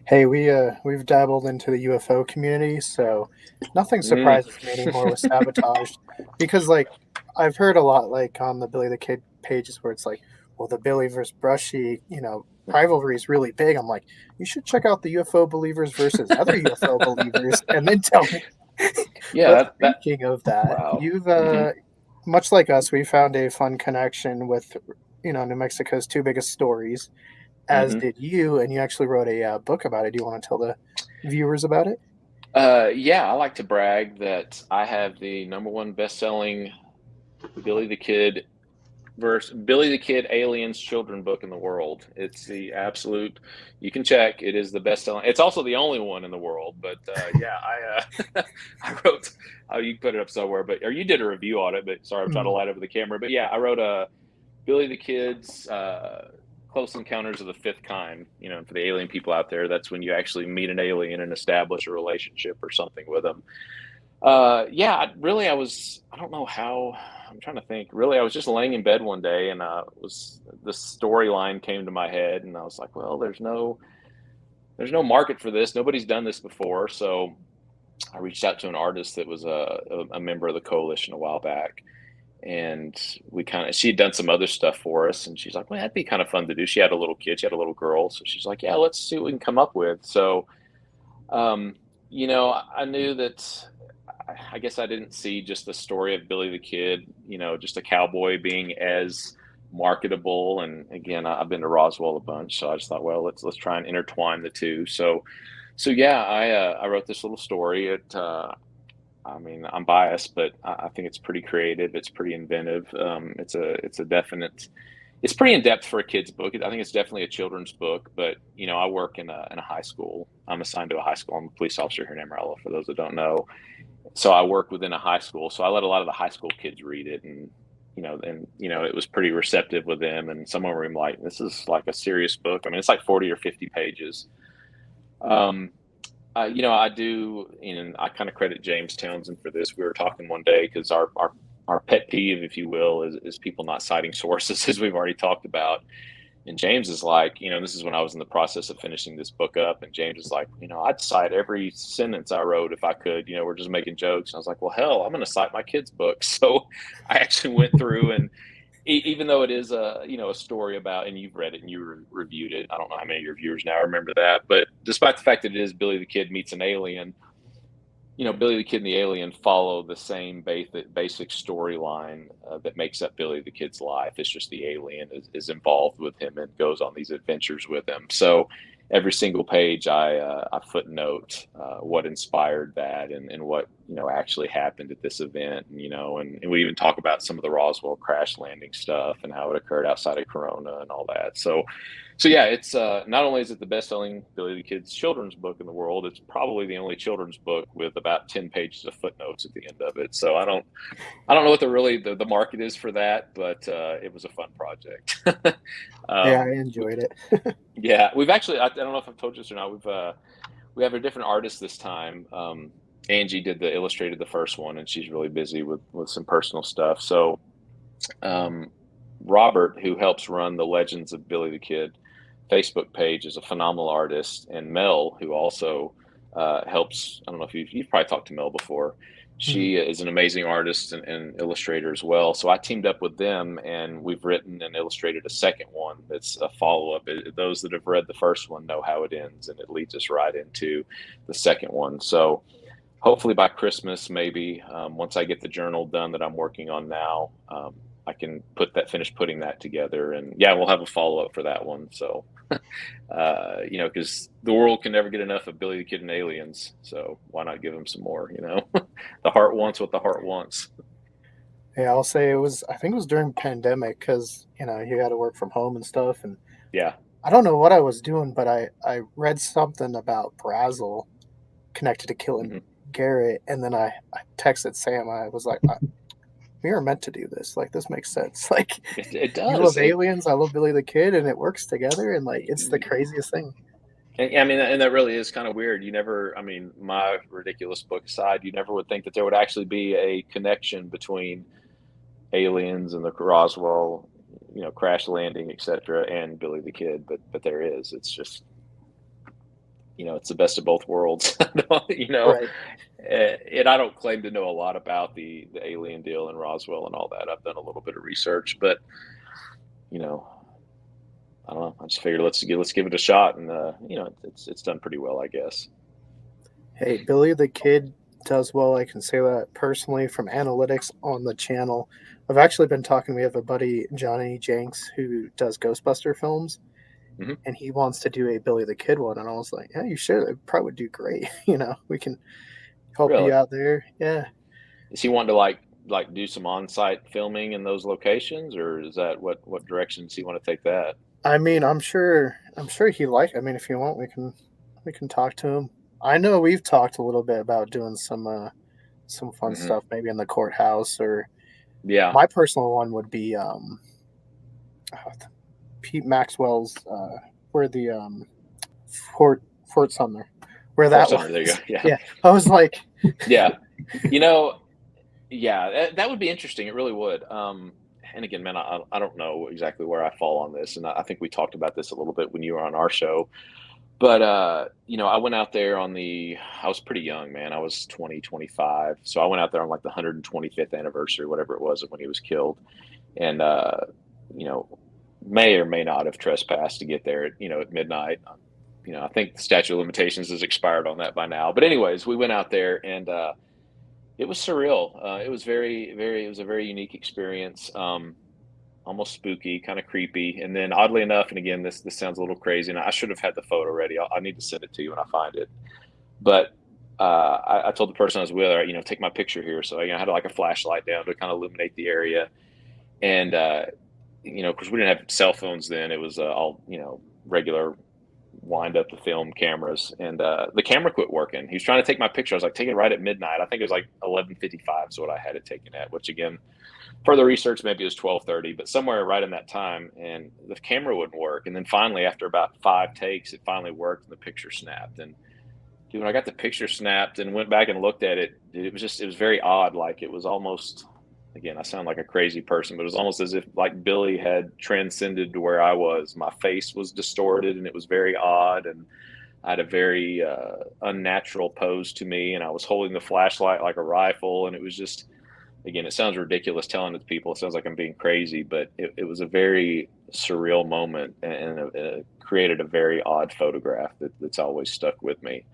Hey, we've dabbled into the UFO community, so nothing Mm. surprises me anymore with sabotage, because like I've heard a lot like on the Billy the Kid pages where it's like, well, the Billy versus Brushy, rivalry is really big. I'm like, you should check out the UFO believers versus other UFO believers, and then tell me. Yeah, But that speaking of that, wow. you've Hmm. much like us, we found a fun connection with New Mexico's two biggest stories, as Hmm. did you, and you actually wrote a book about it. Do you want to tell the viewers about it? Yeah, I like to brag that I have the number one best-selling Billy the Kid Billy the Kid Aliens children book in the world. It's the absolute. You can check. It is the best selling. It's also the only one in the world. But yeah, I wrote. Oh, you can put it up somewhere. But or you did a review on it. But sorry, I'm trying to Mm, light over the camera. But yeah, I wrote a Billy the Kid's Close Encounters of the Fifth Kind. For the alien people out there, that's when you actually meet an alien and establish a relationship or something with them. Yeah, I was, I don't know how, I'm trying to think. Really, I was just laying in bed one day and this storyline came to my head and I was like, well, there's no market for this. Nobody's done this before. So I reached out to an artist that was a member of the coalition a while back. And she had done some other stuff for us. And she's like, well, that'd be kind of fun to do. She had a little kid, she had a little girl. So she's like, yeah, let's see what we can come up with. So, um, I knew that I guess I didn't see just the story of Billy the Kid, just a cowboy being as marketable. And again, I've been to Roswell a bunch, so I just thought, well, let's try and intertwine the two. So yeah, I wrote this little story. I mean, I'm biased, but I think it's pretty creative. It's pretty inventive. It's a definite. It's pretty in depth for a kid's book. I think it's definitely a children's book. But I work in a high school. I'm assigned to a high school. I'm a police officer here in Amarillo. For those that don't know, so I work within a high school. So I let a lot of the high school kids read it, and it was pretty receptive with them. And some of them were like, "This is like a serious book." I mean, it's like 40 or 50 pages. Um, I do, and I kind of credit James Townsend for this. We were talking one day because our pet peeve, if you will, is people not citing sources, as we've already talked about. And James is like, this is when I was in the process of finishing this book up. And James is like, I'd cite every sentence I wrote if I could. We're just making jokes. And I was like, well, hell, I'm going to cite my kids' books. So I actually went through and even though it is a story about, and you've read it and you reviewed it. I don't know how many of your viewers now remember that, but despite the fact that it is Billy the Kid meets an alien, Billy the Kid and the alien follow the same basic storyline that makes up Billy the Kid's life. It's just the alien is involved with him and goes on these adventures with him. So every single page, I footnote what inspired that and what actually happened at this event. And we even talk about some of the Roswell crash landing stuff and how it occurred outside of Corona and all that. So yeah, it's not only is it the best-selling Billy the Kid's children's book in the world, it's probably the only children's book with about 10 pages of footnotes at the end of it. So I don't know what the market is for that, but it was a fun project. yeah, I um, enjoyed it. yeah, we've actually I don't know if I've told you this or not. We have a different artist this time. Angie did illustrated the first one, and she's really busy with some personal stuff. So um, Robert, who helps run the Legends of Billy the Kid Facebook page, is a phenomenal artist, and Mel, who also helps. I don't know if you've probably talked to Mel before. Mhm. She is an amazing artist and illustrator as well. So I teamed up with them, and we've written and illustrated a second one that's a follow up. Those that have read the first one know how it ends, and it leads us right into the second one. So hopefully by Christmas, maybe once I get the journal done that I'm working on now, I can finish putting that together, and yeah, we'll have a follow up for that one. So, because the world can never get enough of Billy the Kid and aliens, so why not give them some more? The heart wants what the heart wants. Yeah, I'll say it was. I think it was during pandemic because you got to work from home and stuff, and Yeah. I don't know what I was doing, but I read something about Brazel connected to killing Hmm. Garrett, and then I texted Sam. I was like, we are meant to do this. Like, this makes sense. Like, It you love does. aliens, I love Billy the Kid, and it works together, and like, it's the craziest thing. And, I mean, and that really is kind of weird. You never, I mean, my ridiculous book aside, you never would think that there would actually be a connection between aliens and the Roswell, crash landing, etc., and Billy the Kid. But there is. It's just, it's the best of both worlds. Right. And I don't claim to know a lot about the alien deal and Roswell and all that. I've done a little bit of research, but you know, I don't know. I just figured let's give it a shot, and it's done pretty well, I guess. Hey, Billy the Kid does well. I can say that personally from analytics on the channel. I've actually been talking. We have a buddy, Johnny Jenks, who does Ghostbuster films, Hmm. and he wants to do a Billy the Kid one. And I was like, yeah, you should. It probably would do great. We can help you Really? out there. Yeah. Is he wanting to like do some on-site filming in those locations, or is that what direction does he want to take that? I mean, I'm sure he like. I mean, if you want, we can talk to him. I know we've talked a little bit about doing some fun Hmm. stuff, maybe in the courthouse, or Yeah. my personal one would be oh, Pete Maxwell's where the Fort Fort Sumner, where Fort that Sumner. There you was. go. Yeah. Yeah, I was like, Yeah. You know, yeah, that would be interesting. It really would. And again, man, I don't know exactly where I fall on this, and I think we talked about this a little bit when you were on our show. But I went out there I was pretty young, man. I was 20, 25. So I went out there on like the 125th anniversary, whatever it was, of when he was killed, and you know, may or may not have trespassed to get there at midnight. I think the statute of limitations has expired on that by now. But anyways, we went out there, and it was surreal. It was it was a very unique experience. Almost spooky, kind of creepy. And then, oddly enough, and again, this sounds a little crazy, and I should have had the photo ready. I need to send it to you when I find it. But I told the person I was with, all right, take my picture here. So I had like a flashlight down to kind of illuminate the area. And because we didn't have cell phones then, it was all regular wind up the film cameras, and the camera quit working. He was trying to take my picture. I was like, take it right at midnight. I think it was like 11:55 is what I had it taken at, which again, further research, maybe it was 12:30, but somewhere right in that time, and the camera wouldn't work. And then finally, after about 5 takes, it finally worked, and the picture snapped. And dude, when I got the picture snapped and went back and looked at it, dude, it was very odd. Like it was almost, again, I sound like a crazy person, but it was almost as if like Billy had transcended to where I was. My face was distorted, and it was very odd, and I had a very unnatural pose to me, and I was holding the flashlight like a rifle, and it was just, again, it sounds ridiculous telling it to people. It sounds like I'm being crazy, but it was a very surreal moment, and it created a very odd photograph that's always stuck with me.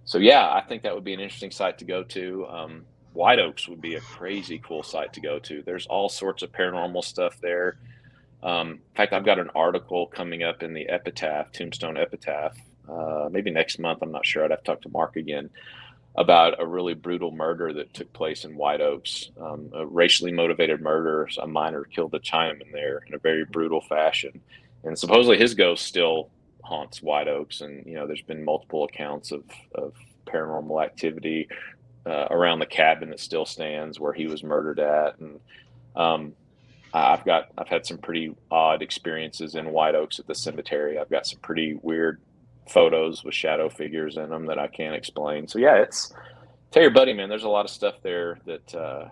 So yeah, I think that would be an interesting site to go to. White Oaks would be a crazy cool site to go to. There's all sorts of paranormal stuff there. In fact, I've got an article coming up in the Epitaph, Tombstone Epitaph, maybe next month. I'm not sure. I'd have to talk to Mark again about a really brutal murder that took place in White Oaks, a racially motivated murder. A miner killed a Chinaman there in a very brutal fashion, and supposedly his ghost still haunts White Oaks. And there's been multiple accounts of paranormal activity around the cabin that still stands where he was murdered at. And um, I've had some pretty odd experiences in White Oaks at the cemetery. I've got some pretty weird photos with shadow figures in them that I can't explain. So yeah, tell your buddy, man. There's a lot of stuff there that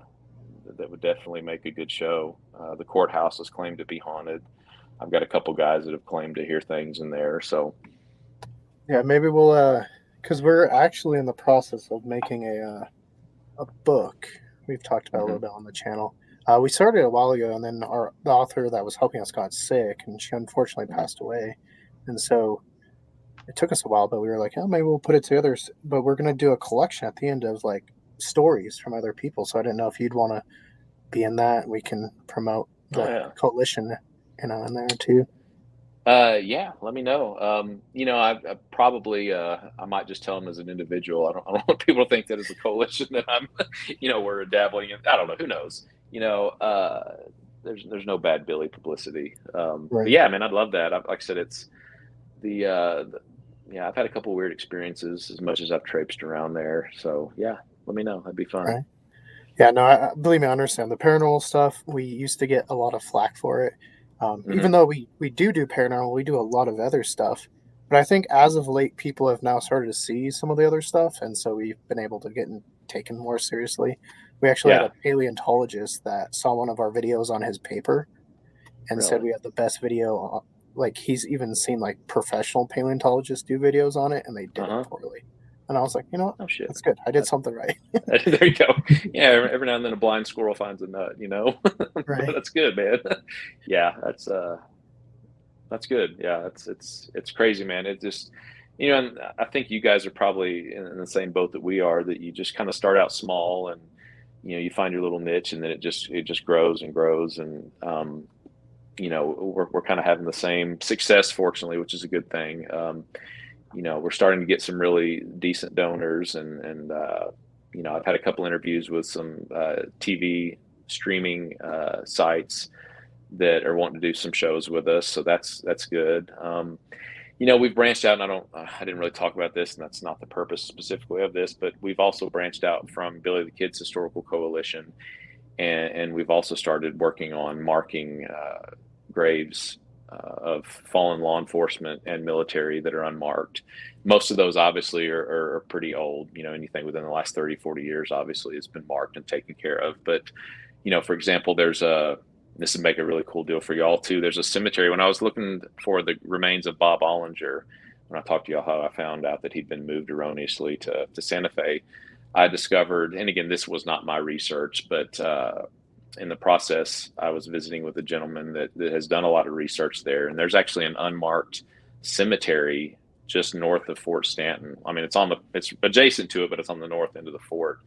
would definitely make a good show. The courthouse is claimed to be haunted. I've got a couple guys that have claimed to hear things in there. So yeah, maybe we'll because we're actually in the process of making a book. We've talked about a mhm. little bit on the channel. We started a while ago, and then the author that was helping us got sick, and she unfortunately Mhm. passed away. And so it took us a while, but we were like, oh, maybe we'll put it together. But we're gonna do a collection at the end of like stories from other people. So I didn't know if you'd want to be in that. We can promote Oh the yeah. coalition, in there too. Yeah, let me know. I probably I might just tell them as an individual. I don't want people to think that as a coalition that I'm, we're dabbling in. I don't know. Who knows? There's no bad Billy publicity. But Right. yeah, man, I'd love that. Like I said, it's yeah. I've had a couple weird experiences as much as I've traipsed around there. So yeah, let me know. That'd be fun. Right. Yeah, no, believe me, I understand the paranormal stuff. We used to get a lot of flack for it. Even Hmm. though we do paranormal, we do a lot of other stuff. But I think as of late, people have now started to see some of the other stuff, and so we've been able to get taken more seriously. We actually had Yeah. a paleontologist that saw one of our videos on his paper and said Really? we had the best video. Like he's even seen like professional paleontologists do videos on it, and they did it Uh-huh. poorly. And I was like, you know what? Oh shit. That's good. I did something right. There you go. Yeah, every now and then a blind squirrel finds a nut, But Right. that's good, man. Yeah, that's good. Yeah, it's crazy, man. It just and I think you guys are probably in the same boat that we are, that you just kind of start out small and you find your little niche, and then it just grows and grows, and we're kind of having the same success, fortunately, which is a good thing. We're starting to get some really decent donors, and I've had a couple interviews with some TV streaming sites that are wanting to do some shows with us, so that's good. We've branched out, and I didn't really talk about this, and that's not the purpose specifically of this, but we've also branched out from Billy the Kid's Historical Coalition, and we've also started working on marking graves of fallen law enforcement and military that are unmarked. Most of those obviously are pretty old. Anything within the last 30, 40 years obviously has been marked and taken care of. But, for example, this would make a really cool deal for y'all too. There's a cemetery. When I was looking for the remains of Bob Ollinger, when I talked to y'all how I found out that he'd been moved erroneously to Santa Fe, I discovered, and again, this was not my research, but in the process, I was visiting with a gentleman that has done a lot of research there, and there's actually an unmarked cemetery just north of Fort Stanton. I mean, it's adjacent to it, but it's on the north end of the fort.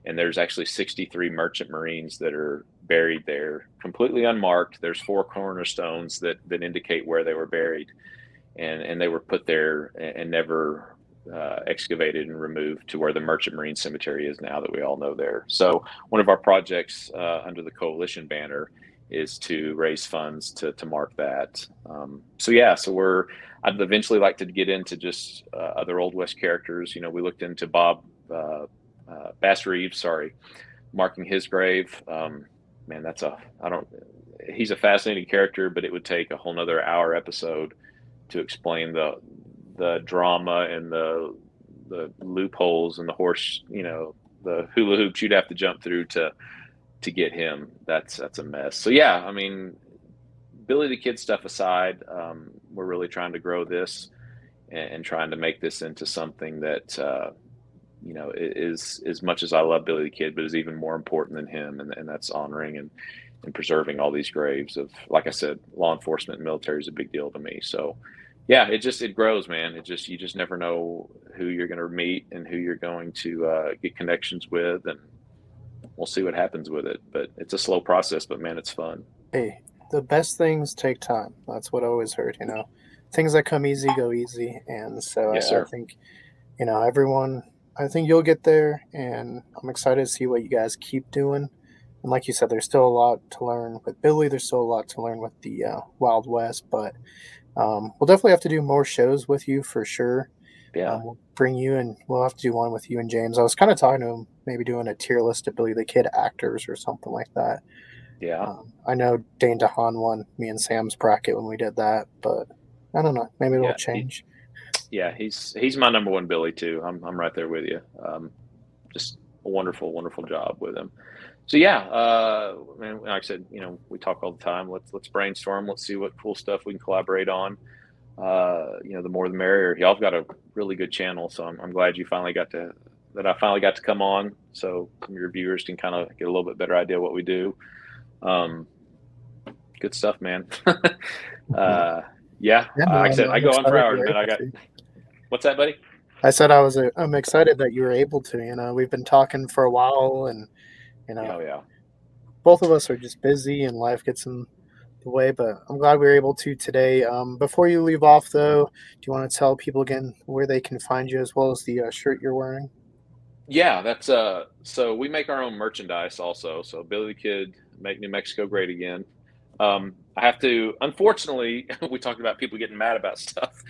And there's actually 63 merchant marines that are buried there, completely unmarked. There's 4 cornerstones that indicate where they were buried, and they were put there and never excavated and removed to where the Merchant Marine Cemetery is now, that we all know there. So one of our projects under the coalition banner is to raise funds to mark that. So I'd eventually like to get into just other Old West characters. We looked into Bob Bass Reeves, marking his grave. Man, he's a fascinating character, but it would take a whole nother hour episode to explain the drama and the loopholes and the the hula hoops you'd have to jump through to get him. That's a mess. So yeah, I mean, Billy the Kid stuff aside, we're really trying to grow this and trying to make this into something that is, as much as I love Billy the Kid, but is even more important than him, and that's honoring and preserving all these graves of, like I said, law enforcement and military is a big deal to me. So yeah, it grows, man. You just never know who you're going to meet and who you're going to get connections with, and we'll see what happens with it. But it's a slow process, but man, it's fun. Hey, the best things take time. That's what I always heard. Things that come easy go easy, and so Yes, I sir. think everyone. I think you'll get there, and I'm excited to see what you guys keep doing. And like you said, there's still a lot to learn with Billy. There's still a lot to learn with the Wild West, but we'll definitely have to do more shows with you for sure. Yeah. We'll bring you, and we'll have to do one with you and James. I was kind of talking to him, maybe doing a tier list of Billy the Kid actors or something like that. Yeah. I know Dane DeHaan won me and Sam's bracket when we did that, but I don't know. Maybe it'll Yeah. change. He's my number one Billy too. I'm right there with you. Just a wonderful, wonderful job with him. So yeah, man, like I said, we talk all the time. Let's brainstorm. Let's see what cool stuff we can collaborate on. The more the merrier. Y'all have got a really good channel, so I'm glad I finally got to come on, so some of your viewers can kind of get a little bit better idea of what we do. Good stuff, man. Yeah, Yeah, like I said, I'm I go on for excited hours, you're man. able to. What's that, buddy? I said I'm excited that you were able to. We've been talking for a while, and Oh yeah. both of us are just busy, and life gets in the way. But I'm glad we were able to today. Before you leave off, though, do you want to tell people again where they can find you, as well as the shirt you're wearing? Yeah, that's so we make our own merchandise also. So Billy the Kid, make New Mexico great again. I have to, unfortunately, we talked about people getting mad about stuff.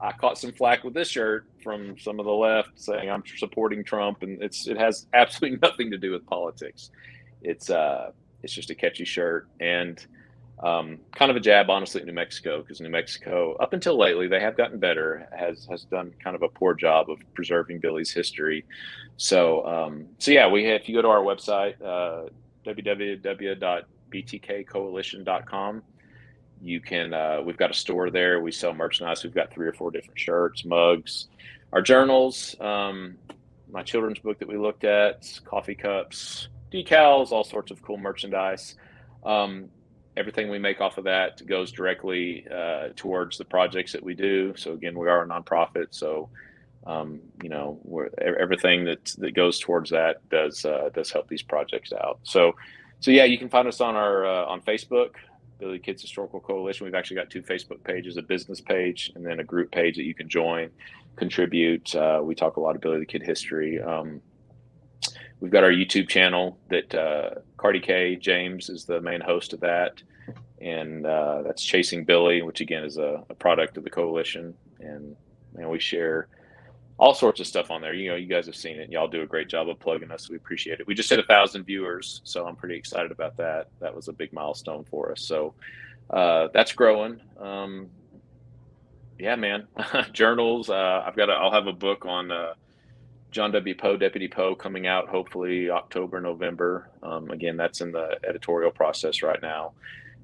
I caught some flack with this shirt from some of the left saying I'm supporting Trump, and it has absolutely nothing to do with politics. It's just a catchy shirt, and Kind of a jab, honestly, at New Mexico, because New Mexico, up until lately, they have gotten better, has done kind of a poor job of preserving Billy's history. So yeah, we have, if you go to our website, www.btkcoalition.com, you can, we've got a store there. We sell merchandise. We've got 3 or 4 different shirts, mugs, our journals, my children's book that we looked at, coffee cups, decals, all sorts of cool merchandise. Um, Everything we make off of that goes directly towards the projects that we do. So again, we are a nonprofit, so everything that goes towards that does help these projects out. So yeah, you can find us on our on Facebook, Billy Kids Historical Coalition. We've actually got 2 Facebook pages, a business page and then a group page that you can join, contribute. We talk a lot of Billy the Kid history. We've got our YouTube channel that Cardi K James is the main host of that, and that's Chasing Billy, which again is a product of the coalition. And we share all sorts of stuff on there. You guys have seen it, and y'all do a great job of plugging us. We appreciate it. We just hit 1,000 viewers, so I'm pretty excited about that. That was a big milestone for us. So that's growing. Yeah, man. Journals. I'll have a book on John W. Poe, Deputy Poe, coming out hopefully October, November. Again, that's in the editorial process right now,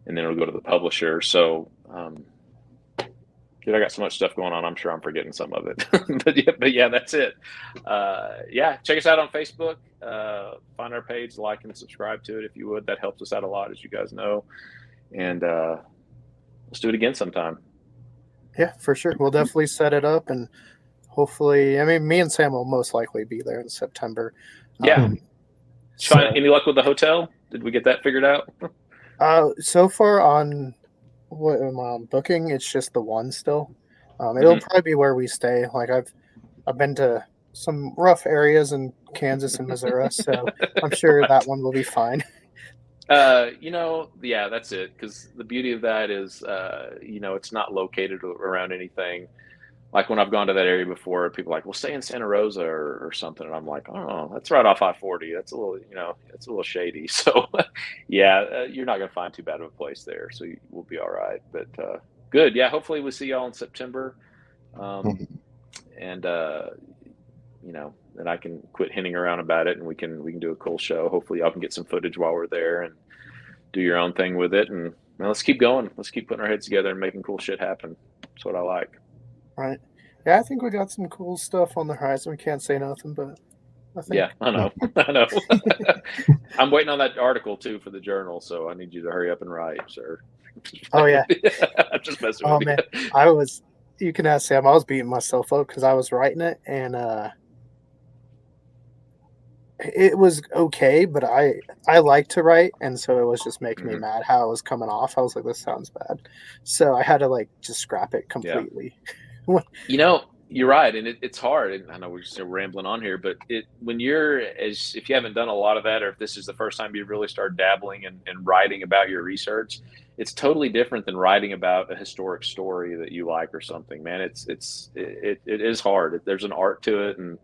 and then it'll go to the publisher. So, dude, I got so much stuff going on. I'm sure I'm forgetting some of it, but yeah, that's it. Yeah, check us out on Facebook. Find our page, like and subscribe to it if you would. That helps us out a lot, as you guys know. And let's do it again sometime. Yeah, for sure. We'll definitely set it up, and hopefully, me and Sam will most likely be there in September. Yeah. Any luck with the hotel? Did we get that figured out? So far on what am I on booking, it's just the one still. It'll probably be where we stay. Like I've been to some rough areas in Kansas and Missouri, so I'm sure that one will be fine. Yeah, that's it. Because the beauty of that is, it's not located around anything. Like when I've gone to that area before, people are like, well, stay in Santa Rosa or something. And I'm like, oh, that's right off I-40. That's a little, it's a little shady. So yeah, you're not going to find too bad of a place there. So we'll be all right. But good. Yeah. Hopefully we'll see y'all in September. And then I can quit hinting around about it, and we can do a cool show. Hopefully y'all can get some footage while we're there and do your own thing with it. And let's keep going. Let's keep putting our heads together and making cool shit happen. That's what I like. Right. Yeah, I think we got some cool stuff on the horizon. We can't say nothing, but I think... Yeah, I know. I know. I'm waiting on that article too for the journal, so I need you to hurry up and write, sir. Oh yeah. I'm just messing with you. Man, you can ask Sam. I was beating myself up because I was writing it, and it was okay, but I like to write, and so it was just making me mad how it was coming off. I was like, this sounds bad, so I had to just scrap it completely. Yeah. You're right, and it's hard. And I know we're just rambling on here, but if you haven't done a lot of that, or if this is the first time you've really started dabbling and writing about your research, it's totally different than writing about a historic story that you like or something. Man, it is hard. There's an art to it, and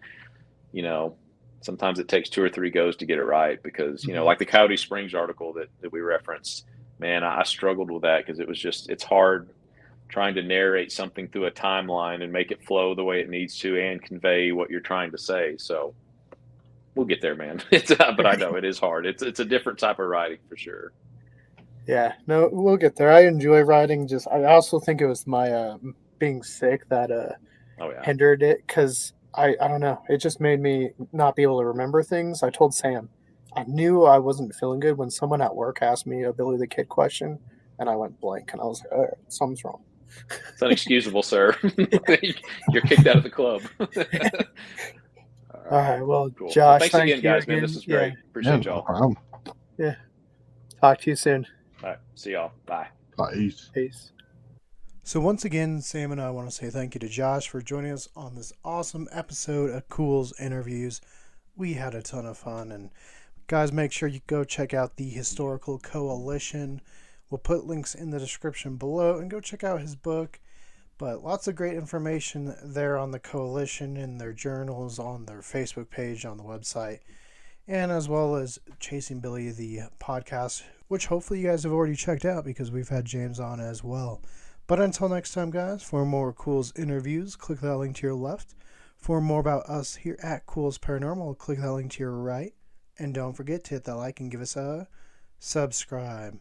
sometimes it takes 2 or 3 goes to get it right, because like the Coyote Springs article that we referenced. Man, I struggled with that because it's hard trying to narrate something through a timeline and make it flow the way it needs to and convey what you're trying to say. So we'll get there, man. But I know it is hard. It's a different type of writing for sure. Yeah, no, we'll get there. I enjoy writing. I also think it was my being sick that hindered it, because I don't know. It just made me not be able to remember things. I told Sam, I knew I wasn't feeling good when someone at work asked me a Billy the Kid question, and I went blank, and I was like, all right, something's wrong. It's unexcusable, sir. You're kicked out of the club. All right. Well, cool. Josh, thanks again, guys. Man, this is great. Appreciate y'all. No problem. Yeah. Talk to you soon. All right. See y'all. Bye. Peace. So once again, Sam and I want to say thank you to Josh for joining us on this awesome episode of Culz Interviews. We had a ton of fun, and guys, make sure you go check out the Historical Coalition. We'll put links in the description below, and go check out his book. But lots of great information there on the coalition, in their journals, on their Facebook page, on the website, and as well as Chasing Billy, the podcast, which hopefully you guys have already checked out because we've had James on as well. But until next time, guys, for more Culz interviews, click that link to your left. For more about us here at Culz Paranormal, click that link to your right. And don't forget to hit that like and give us a subscribe.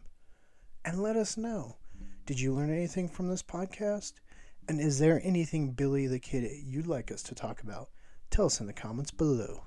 And let us know, did you learn anything from this podcast? And is there anything Billy the Kid you'd like us to talk about? Tell us in the comments below.